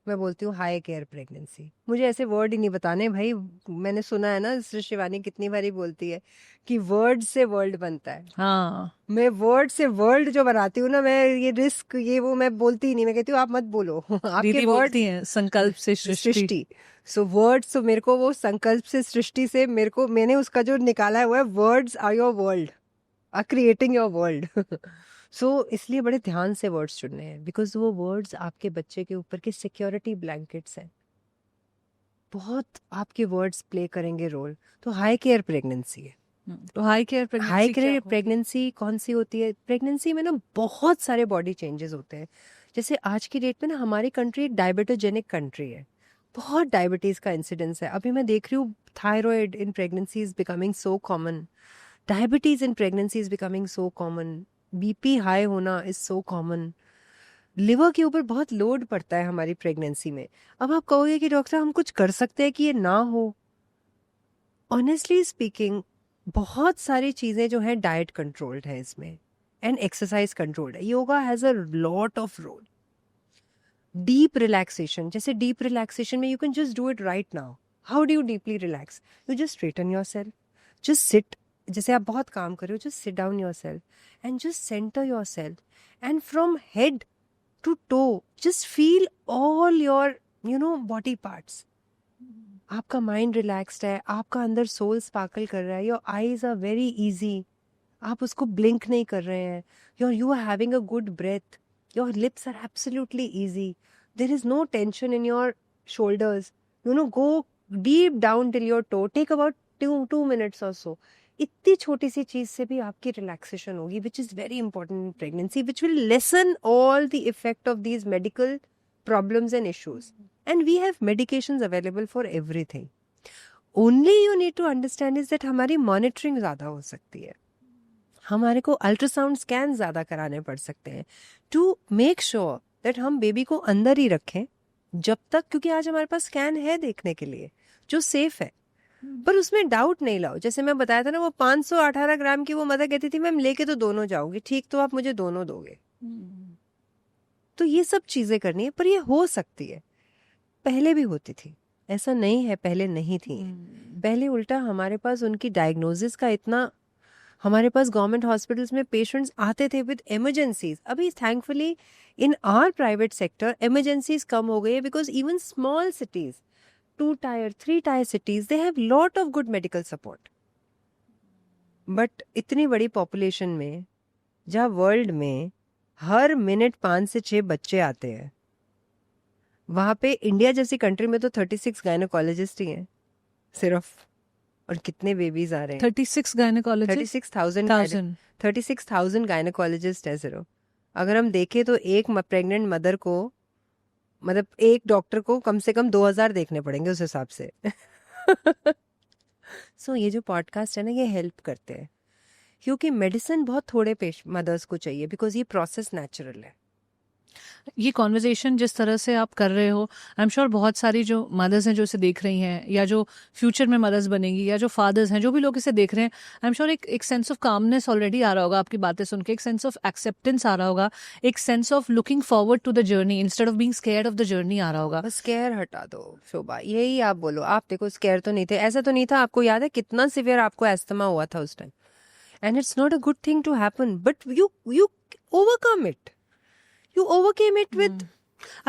मैं बोलती हूँ हाई केयर प्रेगनेंसी। मुझे ऐसे वर्ड ही नहीं बताने भाई। मैंने सुना है ना, शिवानी कितनी बारी बोलती है कि वर्ड से वर्ल्ड बनता है। हाँ, मैं वर्ड से वर्ल्ड जो बनाती हूँ ना, मैं ये रिस्क ये वो मैं बोलती ही नहीं। मैं कहती हूँ आप मत बोलो आपके दीदी वर्ड बोलती हैं संकल्प से सृष्टि। सृष्टि। सो वर्ड्स, तो मेरे को वो संकल्प से सृष्टि से मेरे को, मैंने उसका जो निकाला है वो है words are your world, are creating your world. So इसलिए बड़े ध्यान से वर्ड्स चुनने हैं, बिकॉज वो वर्ड्स आपके बच्चे के ऊपर के सिक्योरिटी ब्लैंकेट्स हैं। बहुत आपके वर्ड्स प्ले करेंगे रोल। तो हाई केयर प्रेगनेंसी है। तो हाई केयर हाई प्रेगनेंसी क्या केयर होगी? प्रेगनेंसी कौन सी होती है? प्रेगनेंसी में ना बहुत सारे बॉडी चेंजेस होते हैं। जैसे आज की डेट में ना हमारी कंट्री एक डायबिटोजेनिक कंट्री है। बहुत डायबिटीज का इंसिडेंस है। अभी मैं देख रही हूँ thyroid in pregnancy is becoming so common, diabetes in pregnancy is becoming so common, BP high होना इज सो कॉमन। लिवर के ऊपर बहुत लोड पड़ता है हमारी प्रेगनेंसी में। अब आप कहोगे कि डॉक्टर हम कुछ कर सकते हैं कि ये ना हो। ऑनेस्टली स्पीकिंग, बहुत सारी चीजें जो है डाइट कंट्रोल्ड है इसमें, एंड एक्सरसाइज कंट्रोल्ड है। Yoga has a lot of role. Deep relaxation, जैसे डीप रिलैक्सेशन में you can just do it right now. How do you deeply relax? You just straighten yourself, just sit. जैसे आप बहुत काम कर रहे हो, just sit down yourself and just centre yourself, and from head to toe just feel all your body parts. आपका माइंड रिलैक्स्ड है, आपका अंदर सोल स्पार्कल कर रहा है, your eyes are very easy, आप उसको ब्लिंक नहीं कर रहे हैं, you are having a good breath, your lips are absolutely easy, there is no tension in your shoulders, go deep down till your toe, take about 2 minutes और सो। इतनी छोटी सी चीज से भी आपकी रिलैक्सेशन होगी, which is very important in pregnancy, which will lesson all the effect of these medical problems and issues. And we have medications available for everything. Only you need to understand is that हमारी monitoring ज़्यादा हो सकती है, हमारे को अल्ट्रासाउंड स्कैन ज़्यादा कराने पड़ सकते हैं टू मेक श्योर दैट हम बेबी को अंदर ही रखें जब तक, क्योंकि आज हमारे पास स्कैन है देखने के लिए जो सेफ है। पर उसमें डाउट नहीं लाओ। जैसे मैं बताया था ना, वो 518 ग्राम की वो मदर कहती थी मैम लेके तो दोनों जाऊंगी। ठीक, तो आप मुझे दोनों दोगे। तो ये सब चीजें करनी है, पर ये हो सकती है। पहले भी होती थी, ऐसा नहीं है पहले नहीं थी। पहले उल्टा हमारे पास उनकी डायग्नोसिस का इतना, हमारे पास गवर्नमेंट हॉस्पिटल्स में पेशेंट्स आते थे विद इमरजेंसीज। अभी thankfully in our private sector emergencies कम हो गई है, because even small cities, 2 tier 3 tier cities, they have lot of good medical support. But इतनी बड़ी पॉपुलेशन में, जहाँ वर्ल्ड में हर मिनट 5 से 6 बच्चे आते हैं, वहाँ पे इंडिया जैसी कंट्री में तो 36 गायनोकोलॉजिस्ट ही हैं सिर्फ। और कितने बेबीज आ रहे हैं? 36 गायनेकोलॉजिस्ट, 36,000 गायनोकोलॉजिस्ट है सिर्फ। अगर हम देखें तो एक प्रेग्नेंट मदर को, मतलब एक डॉक्टर को कम से कम 2000 देखने पड़ेंगे उस हिसाब से। सो ये जो पॉडकास्ट है ना, ये हेल्प करते हैं, क्योंकि मेडिसिन बहुत थोड़े मदर्स को चाहिए, बिकॉज ये प्रोसेस नेचुरल है। ये कॉन्वर्जेशन जिस तरह से आप कर रहे हो, आई एम श्योर बहुत सारी जो मदर्स हैं जो इसे देख रही हैं, या जो फ्यूचर में मदर्स बनेंगी, या जो फादर्स हैं, जो भी लोग इसे देख रहे हैं, आई एम श्योर एक सेंस ऑफ कामनेस ऑलरेडी आ रहा होगा आपकी बातें सुन के, एक सेंस ऑफ एक्सेप्टेंस आ रहा होगा, एक sense of looking forward to the journey instead of being scared of the journey आ रहा होगा। बस स्केयर हटा दो शोभा, यही आप बोलो। आप देखो स्केयर तो नहीं थे, ऐसा तो नहीं था। आपको याद है कितना सिवियर आपको एस्थमा हुआ था उस time? And it's not a good thing to happen, but you overcome it, you overcame it with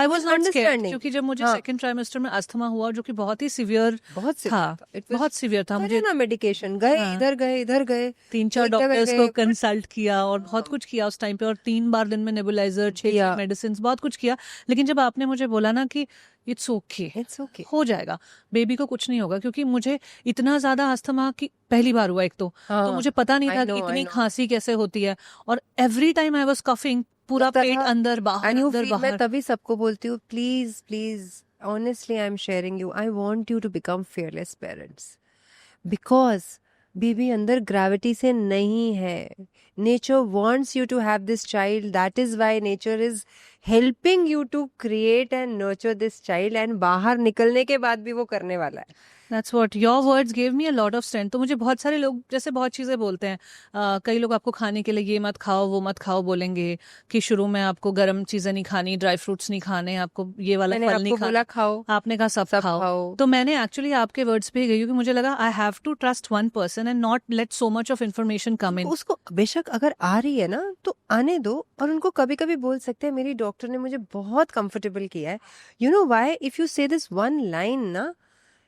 I was not scared, understanding. क्योंकि जब मुझे हाँ। सेकंड ट्राइमेस्टर में अस्थमा हुआ, जो कि बहुत ही सिवियर बहुत था, बहुत सिवियर था, मुझे ना मेडिकेशन गए, हाँ। इधर गए 3-4 डॉक्टर्स को कंसल्ट किया और बहुत कुछ किया उस टाइम पे, और 3 बार दिन में नेबुलाइजर, 6 मेडिसिन, बहुत कुछ किया। लेकिन जब आपने मुझे बोला ना कि इट्स ओके, हो जाएगा, बेबी को कुछ नहीं होगा, क्योंकि मुझे इतना ज्यादा अस्थमा की पहली बार हुआ एक तो मुझे पता नहीं था कि इतनी खांसी कैसे होती है, और every time I was coughing, पूरा पेट अंदर बाहर अंदर बाहर। मैं तभी सबको बोलती हूँ, please honestly I'm sharing you, I want you to become fearless parents, because baby अंदर ग्रेविटी से नहीं है। Nature wants you to have this child, that is why nature is helping you to create and nurture this child, and बाहर निकलने के बाद भी वो करने वाला है। That's what your words gave me a lot of strength. तो मुझे बहुत सारे लोग जैसे बहुत चीज़ें बोलते हैं, कई लोग आपको खाने के लिए ये मत खाओ वो मत खाओ बोलेंगे कि शुरू में आपको गर्म चीज़ें नहीं खानी, ड्राई फ्रूट्स नहीं खाने, आपको ये वाला मैंने फल नहीं आपको बोला खाओ, आपने कहा सब सब खाओ। खाओ। तो मैंने एक्चुअली आपके वर्ड्स पे ही गई, क्योंकि मुझे लगा I have to trust one person and not let so much of information come in. उसको बेशक अगर आ रही है ना तो आने दो, और उनको कभी कभी बोल सकते हैं मेरी डॉक्टर ने मुझे बहुत कंफर्टेबल किया है, you know why, if you say this one line ना,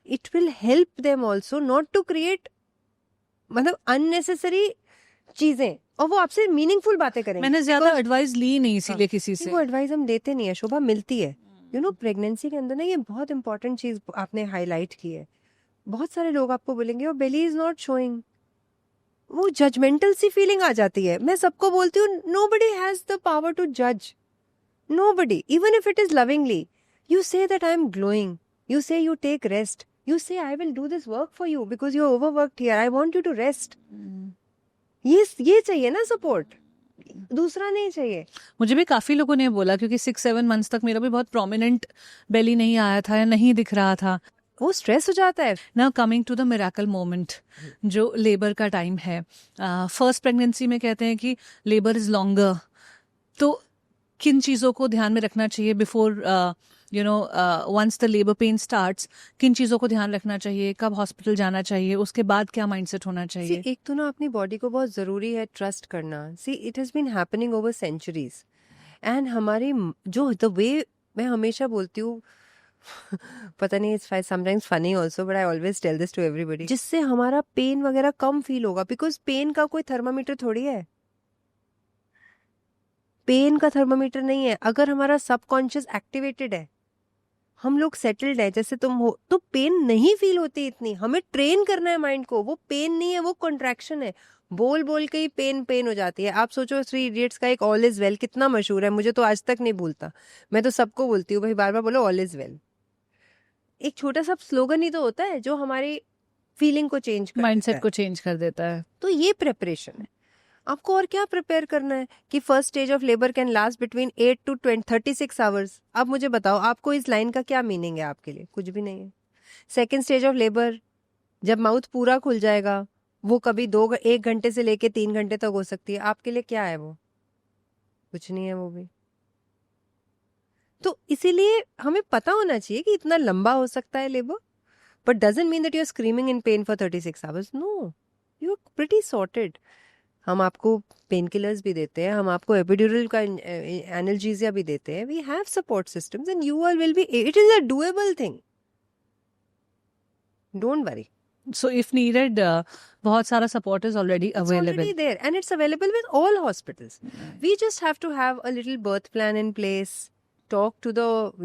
it will help them also not to create मतलब अननेसेसरी चीजें, और वो आपसे मीनिंगफुल बातें करेंगे। मैंने ज्यादा एडवाइस ली नहीं इसीलिए किसी से। वो एडवाइस हम देते नहीं है शोभा, मिलती है। यू नो प्रेगनेंसी के अंदर ना ये बहुत इंपॉर्टेंट चीज आपने हाईलाइट की है। बहुत सारे लोग आपको बोलेंगे और बेली इज नॉट शोइंग, वो जजमेंटल सी फीलिंग आ जाती है। मैं सबको बोलती हूँ nobody has the power to जज, nobody, even if it is lovingly. You say that I am glowing, you say you take rest, you say I will do this work for you because you're overworked here, I want you to rest. ये चाहिए ना सपोर्ट, दूसरा नहीं चाहिए। मुझे भी काफी लोगों ने बोला, क्योंकि 6-7 मंथ्स तक मेरा भी बहुत प्रोमिनेंट बेली नहीं आया था या नहीं दिख रहा था, वो स्ट्रेस हो जाता है। Now coming to the miracle moment, जो लेबर का टाइम है। फर्स्ट प्रेगनेंसी में कहते हैं कि लेबर इज लॉन्गर, तो किन चीज़ों को ध्यान में रखना चाहिए before once the labour pain starts? किन चीज़ों को ध्यान रखना चाहिए, कब हॉस्पिटल जाना चाहिए, उसके बाद क्या माइंडसेट होना चाहिए? एक तो ना अपनी बॉडी को बहुत ज़रूरी है ट्रस्ट करना। See it has been happening over centuries, and हमारी जो द वे, मैं हमेशा बोलती हूँ पता नहीं it's sometimes funny also, but I always tell this to everybody, जिससे हमारा पेन वगैरह कम फील होगा, बिकॉज पेन का कोई थर्मामीटर थोड़ी है, पेन का थर्मामीटर नहीं है। अगर हमारा सबकॉन्शियस एक्टिवेटेड है, हम लोग सेटल्ड है जैसे तुम हो, तो पेन नहीं फील होती इतनी। हमें ट्रेन करना है माइंड को, वो पेन नहीं है, वो कॉन्ट्रैक्शन है। बोल बोल के ही पेन हो जाती है। आप सोचो 3 इडियट्स का एक ऑल इज वेल कितना मशहूर है, मुझे तो आज तक नहीं भूलता, मैं तो सबको बोलती हूँ भाई बार बार बोलो ऑल इज वेल। एक छोटा सा स्लोगन ही तो होता है जो हमारी फीलिंग को चेंज कर माइंडसेट को चेंज कर देता है। तो ये प्रिपरेशन है। आपको और क्या प्रिपेयर करना है कि first stage of labour can last between 8 to 36 hours. अब मुझे बताओ आपको इस लाइन का क्या मीनिंग है? आपके लिए कुछ भी नहीं है। सेकेंड स्टेज ऑफ लेबर, जब माउथ पूरा खुल जाएगा, वो कभी 1 घंटे से लेके 3 घंटे तक हो सकती है। आपके लिए क्या है? वो कुछ नहीं है वो भी। तो इसीलिए हमें पता होना चाहिए कि इतना लंबा हो सकता है labour, but doesn't mean that you are screaming in pain for 36 hours. No, you are pretty sorted. हम आपको पेन किलर्स भी देते हैं, हम आपको एपिड्यूरल का एनाल्जेसिया भी देते हैं। We have support systems and you all will be, it is a doable thing, don't worry. So if needed, बहुत सारा support is already available. It's already there and it's available with all hospitals. We just have to have a little birth plan in place, talk to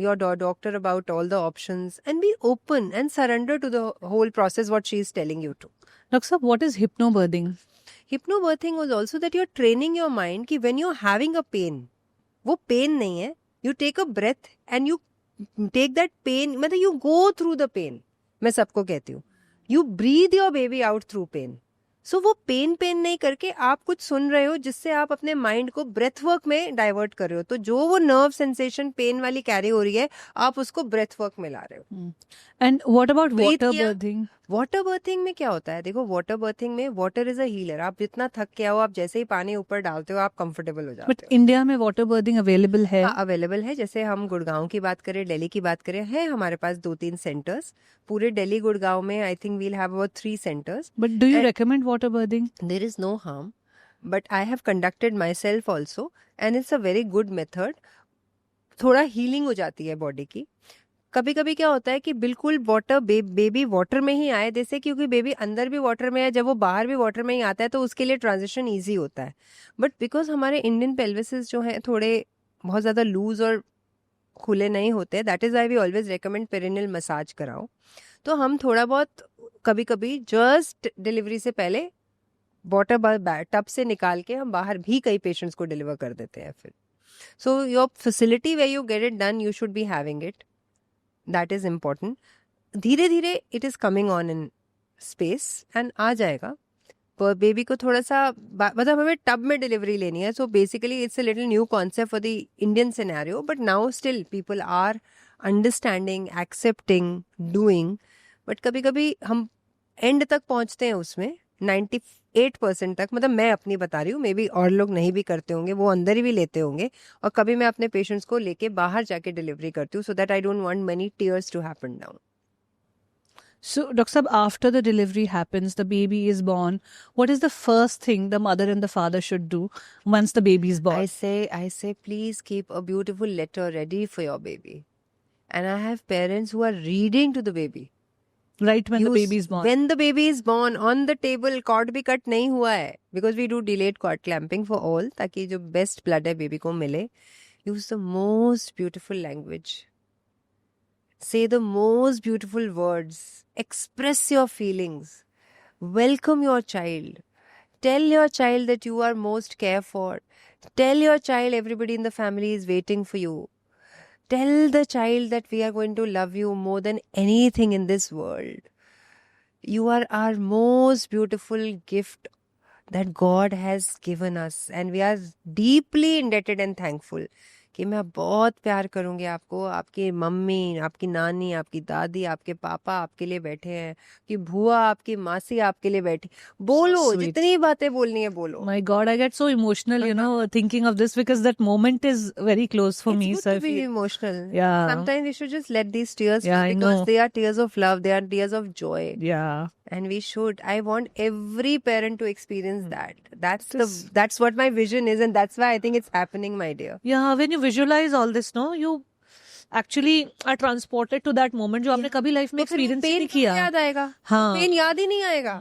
your doctor about all the options, and be open and surrender to the whole process what she is telling you to. Dr. Saab, what is hypnobirthing? Hypnobirthing was also that you're training your mind कि when you're having a pain, वो pain नहीं है, you take a breath and you take that pain, मतलब you go through the pain. मैं सबको कहती हूँ you breathe your baby out through pain. So वो पेन नहीं करके आप कुछ सुन रहे हो जिससे आप अपने माइंड को ब्रेथ वर्क में डाइवर्ट कर रहे हो। तो जो वो नर्व सेंसेशन पेन वाली कैरी हो रही है, आप उसको ब्रेथ वर्क में ला रहे हो। And what about water berthing? Water berthing में क्या होता है? देखो, वाटर बर्थिंग में वाटर इज अ हीलर। आप जितना थक के आओ, आप जैसे ही पानी ऊपर डालते हो आप कंफर्टेबल हो जाते हो। बट इंडिया में वाटर बर्थिंग अवेलेबल है? अवेलेबल है। जैसे हम गुड़गांव की बात करें, दिल्ली की बात करें, है हमारे पास 2-3 सेंटर्स। पूरे दिल्ली गुड़गांव में I think we'll have about 3 centres. But do you recommend water birthing? There is no harm, but I have conducted myself also and it's a very good method. थोड़ा हीलिंग हो जाती है बॉडी की। कभी कभी क्या होता है कि बिल्कुल वाटर बेबी वाटर में ही आए, जैसे क्योंकि बेबी अंदर भी वाटर में है, जब वो बाहर भी वाटर में ही आता है तो उसके लिए ट्रांजिशन इजी होता है। बट बिकॉज हमारे इंडियन पेल्विसेस जो हैं थोड़े बहुत ज़्यादा लूज और खुले नहीं होते, that is why we always recommend perineal massage कराओ। तो हम थोड़ा बहुत कभी कभी जस्ट डिलीवरी से पहले वाटर टब से निकाल के हम बाहर भी कई पेशेंट्स को डिलीवर कर देते हैं फिर। So your facility way you get it done, you should be having it. That is important. धीरे धीरे it is coming on in space and आ जाएगा। पर बेबी को थोड़ा सा मतलब हमें टब में डिलीवरी लेनी है। So basically it's a little new concept for the Indian scenario, but now still people are understanding, accepting, doing. But कभी कभी हम एंड तक पहुंचते हैं उसमें 98% तक, मतलब मैं अपनी बता रही हूँ, मे बी और लोग नहीं भी करते होंगे, वो अंदर ही भी लेते होंगे, और कभी मैं अपने पेशेंट्स को लेके बाहर जाके डिलीवरी करती हूँ, so that I don't want many tears to happen down. So, Dr. Sab, after the delivery happens, the baby is born. What is the first thing the mother and the father should do once the baby is born? I say, please keep a beautiful letter ready for your baby. And I have parents who are reading to the baby. Right when the baby is born. When the baby is born, on the table, cord भी cut नहीं हुआ है. Because we do delayed cord clamping for all, ताकि जो best blood है baby को मिले. Use the most beautiful language. Say the most beautiful words. Express your feelings. Welcome your child. Tell your child that you are most cared for. Tell your child everybody in the family is waiting for you. Tell the child that we are going to love you more than anything in this world. You are our most beautiful gift that God has given us, and we are deeply indebted and thankful. कि मैं बहुत प्यार करूंगी आपको, आपकी मम्मी, आपकी नानी, आपकी दादी, आपके पापा आपके लिए बैठे हैं, कि भुआ, आपकी मासी आपके लिए बैठी. बोलो, Sweet. जितनी बातें बोलनी है बोलो. My God, I get so emotional, thinking of this, because that moment is very close for me. It's So good I to be feel, emotional. Yeah. Sometimes we should just let these tears Yeah, flow, I because know. they are tears of love, they are tears of joy. Yeah. And we should. I want every parent to experience that. This- That's what my vision is, and that's why I think it's happening, my dear. Yeah, when you visualize all this, no, you actually are transported to that moment जो आपने कभी लाइफ में तो फिर वो एक्सपीरियंस ही पेन नहीं कब किया. याद आएगा? हाँ. पेन याद ही नहीं आएगा.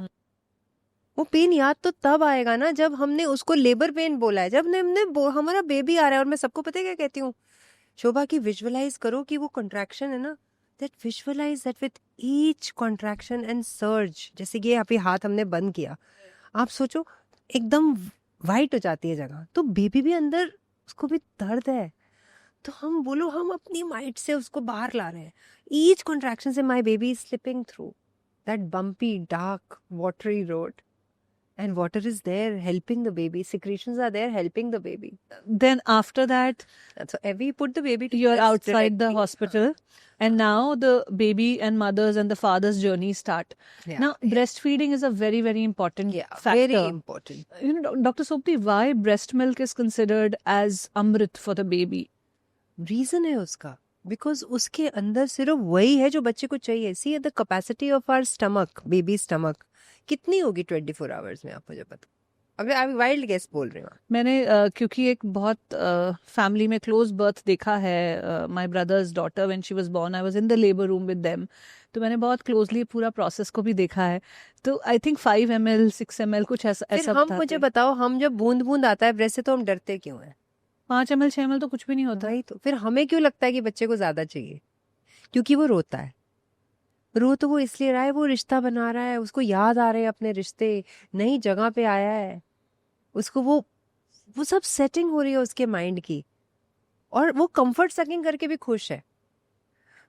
वो पेन याद तो तब आएगा ना जब हमने उसको लेबर पेन बोला है, जब हमने हमारा बेबी आ रहा है. और मैं सबको पता है क्या कहती हूँ, शोभा, की विजुअलाइज करो कि वो कॉन्ट्रैक्शन है ना, that visualize that with each contraction and surge. जैसे कि अभी हाथ हमने बंद किया, आप सोचो एकदम वाइट हो जाती है जगह, तो बेबी भी अंदर, उसको भी दर्द है, तो हम बोलो हम अपनी माइट से उसको बाहर ला रहे हैं. ईच कॉन्ट्रैक्शन से my baby is slipping through that bumpy dark watery road, and water is there helping the baby, secretions are there helping the baby. Then after that, So we put the baby to you're rest outside the directly. hospital, and now the baby and mother's and the father's journey start. Yeah. Now, breastfeeding is a very, very important factor. Very important. Dr. Sopti, why breast milk is considered as amrit for the baby? Reason है उसका, बिकॉज उसके अंदर सिर्फ वही है जो बच्चे को चाहिए. See the capacity of our stomach, baby stomach कितनी होगी 24 आवर्स में, आप मुझे पता. अभी आप वाइल्ड गेस बोल रहे हो. मैंने क्योंकि एक बहुत फैमिली में क्लोज बर्थ देखा है, my brother's daughter when she was born, I was in the labour room with them, तो मैंने बहुत क्लोजली पूरा प्रोसेस को भी देखा है. तो आई थिंक 5 ml 6 ml कुछ ऐसा फिर ऐसा हम मुझे बताओ, हम जब बूंद बूंद आता है ब्रेस्ट से तो हम डरते क्यों हैं? 5 ml 6 ml तो कुछ भी नहीं होता. वही तो. फिर हमें क्यों लगता है कि बच्चे को ज्यादा चाहिए? क्योंकि वो रोता है. रो तो वो इसलिए रहा है, वो रिश्ता बना रहा है, उसको याद आ रहे हैं अपने रिश्ते, नई जगह पे आया है, उसको वो सब सेटिंग हो रही है उसके माइंड की, और वो कंफर्ट सकिंग करके भी खुश है.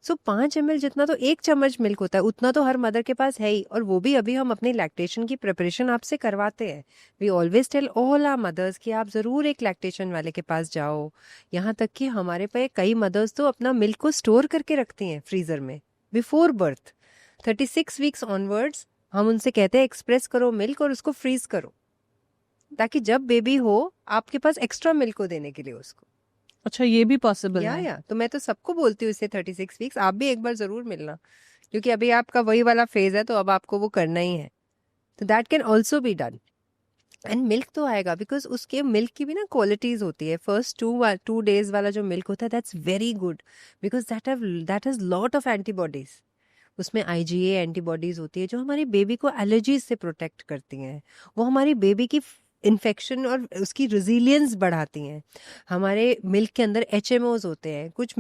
सो 5 ml जितना तो 1 चम्मच मिल्क होता है, उतना तो हर मदर के पास है ही. और वो भी अभी हम अपनी लैक्टेशन की प्रिपरेशन आपसे करवाते हैं. We always tell all our mothers कि आप ज़रूर एक लैक्टेशन वाले के पास जाओ. यहाँ तक कि हमारे पे कई मदर्स तो अपना मिल्क को स्टोर करके रखती हैं फ्रीज़र में बिफोर बर्थ. 36 वीक्स ऑनवर्ड्स हम उनसे कहते हैं एक्सप्रेस करो मिल्क और उसको फ्रीज करो, ताकि जब बेबी हो आपके पास एक्स्ट्रा मिल्क को देने के लिए उसको. अच्छा, ये भी पॉसिबल है? या तो मैं तो सबको बोलती हूँ इससे 36 वीक्स आप भी एक बार जरूर मिलना, क्योंकि अभी आपका वही वाला फेज है, तो अब आपको वो करना ही है. तो that can also be done. And milk तो आएगा, बिकॉज उसके मिल्क की भी ना क्वालिटीज होती है. फर्स्ट 2 डेज वाला जो मिल्क होता है that's very good, because that has lot of antibodies. उसमें IgA एंटीबॉडीज होती है जो हमारी बेबी को एलर्जीज से प्रोटेक्ट करती हैं. वो हमारी बेबी की इन्फेक्शन और उसकी रेजिलियंस बढ़ाती हैं. हमारे मिल्क के अंदर HMOs होते हैं, कुछ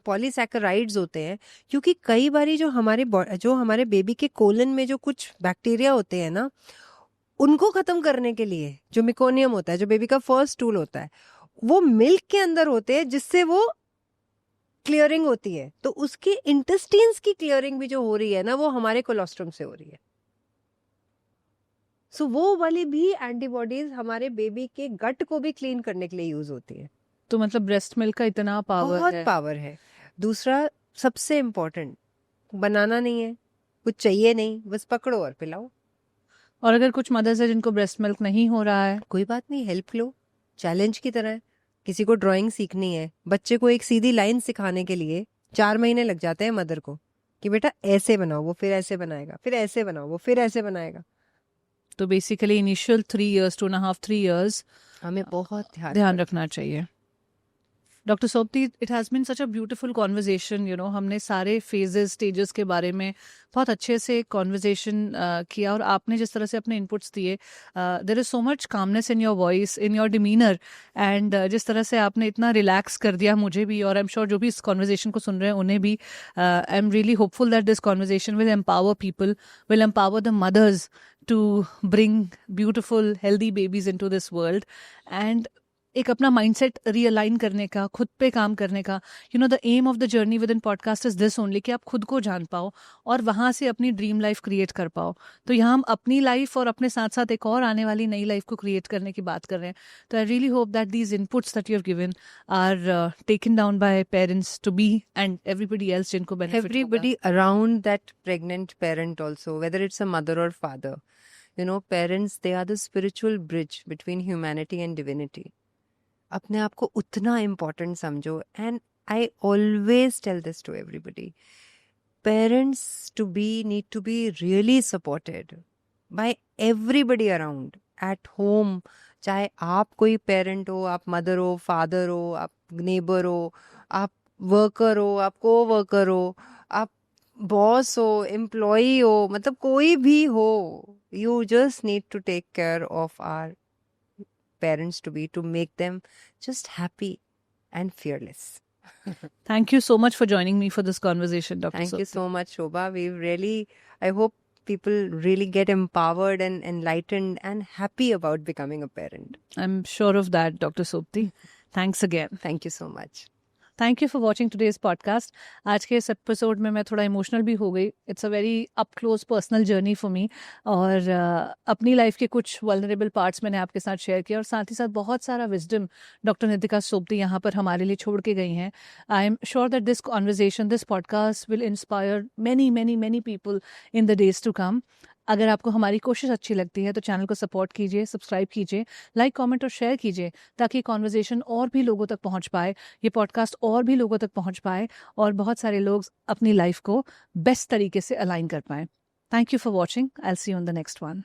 पॉलीसैकेराइड्स होते हैं, क्योंकि कई बारी जो हमारे बेबी के कोलन में जो कुछ बैक्टीरिया होते हैं ना, उनको खत्म करने के लिए जो मिकोनियम होता है, जो बेबी का फर्स्ट टूल होता है, वो मिल्क के अंदर होते हैं, जिससे वो क्लियरिंग होती है. तो उसके इंटेस्टाइन्स की क्लियरिंग भी जो हो रही है ना, वो हमारे कोलोस्ट्रम से हो रही है. सो वो वाली भी एंटीबॉडीज हमारे बेबी के गट को भी क्लीन करने के लिए यूज होती है. तो मतलब ब्रेस्ट मिल्क का इतना पावर बहुत है. पावर है. दूसरा सबसे इम्पोर्टेंट, बनाना नहीं है, कुछ चाहिए नहीं, बस पकड़ो और पिलाओ। और अगर कुछ मदर्स है जिनको ब्रेस्ट मिल्क नहीं हो रहा है, कोई बात नहीं, हेल्प लो, चैलेंज की तरह है। किसी को ड्राइंग सीखनी है, बच्चे को एक सीधी लाइन सिखाने के लिए 4 महीने लग जाते हैं मदर को, कि बेटा ऐसे बनाओ, वो फिर ऐसे बनाएगा, फिर ऐसे बनाओ, वो फिर ऐसे बनाएगा। तो बेसिकली इनिशियल 3 years 2.5 3 years हमें बहुत ध्यान रखना चाहिए। Doctor Sopati, it has been such a beautiful conversation, you know, हमने सारे फेजेस स्टेजेस के बारे में बहुत अच्छे से कॉन्वर्जेशन किया, और आपने जिस तरह से अपने इनपुट्स दिए, there is so much calmness in your voice, in your demeanour, and जिस तरह से आपने इतना रिलैक्स कर दिया मुझे भी, और आई एम श्योर जो भी इस कॉन्वर्जेशन को सुन रहे हैं उन्हें भी। I am really hopeful that this conversation will empower people, will empower the mothers to bring beautiful healthy babies into this world, and एक अपना माइंडसेट रीअलाइन करने का, खुद पे काम करने का। You know, the aim of the journey within podcast is this only, कि आप खुद को जान पाओ और वहाँ से अपनी ड्रीम लाइफ क्रिएट कर पाओ। तो यहाँ हम अपनी लाइफ और अपने साथ साथ एक और आने वाली नई लाइफ को क्रिएट करने की बात कर रहे हैं। तो I really hope that these inputs that you have given are taken down by parents to be and everybody else जिनको बेनिफिट होगा। Everybody around that pregnant parent also, whether it's a mother or father. You know, parents, they are the spiritual bridge between humanity and divinity. अपने आप को उतना important समझो, and I always tell this to everybody. Parents to be need to be really supported by everybody around at home. चाहे आप कोई parent हो, आप mother हो, father हो, आप neighbor हो, आप worker हो, आप co-worker हो, आप बॉस हो, एम्प्लॉई हो, मतलब कोई भी हो, you just need to take care of our parents to be, to make them just happy and fearless. Thank you so much for joining me for this conversation, Dr. Thank you Sopti. so much, Shobha. I hope people really get empowered and enlightened and happy about becoming a parent. I'm sure of that, Dr. Sopti. Thanks again. Thank you so much. Thank you for watching today's podcast. आज के इस एपिसोड में मैं थोड़ा इमोशनल भी हो गई। It's a very up close personal journey for me, और अपनी लाइफ के कुछ वल्नरेबल पार्ट्स मैंने आपके साथ शेयर किया, और साथ ही साथ बहुत सारा विजडम डॉक्टर नितिका सोपती यहाँ पर हमारे लिए छोड़ के गई हैं। I am sure that this conversation, this podcast will inspire many many many people in the days to come. अगर आपको हमारी कोशिश अच्छी लगती है तो चैनल को सपोर्ट कीजिए, सब्सक्राइब कीजिए, लाइक कमेंट और शेयर कीजिए, ताकि कॉन्वर्जेशन और भी लोगों तक पहुंच पाए, ये पॉडकास्ट और भी लोगों तक पहुंच पाए, और बहुत सारे लोग अपनी लाइफ को बेस्ट तरीके से अलाइन कर पाए। Thank you for watching. I will see you on the next one.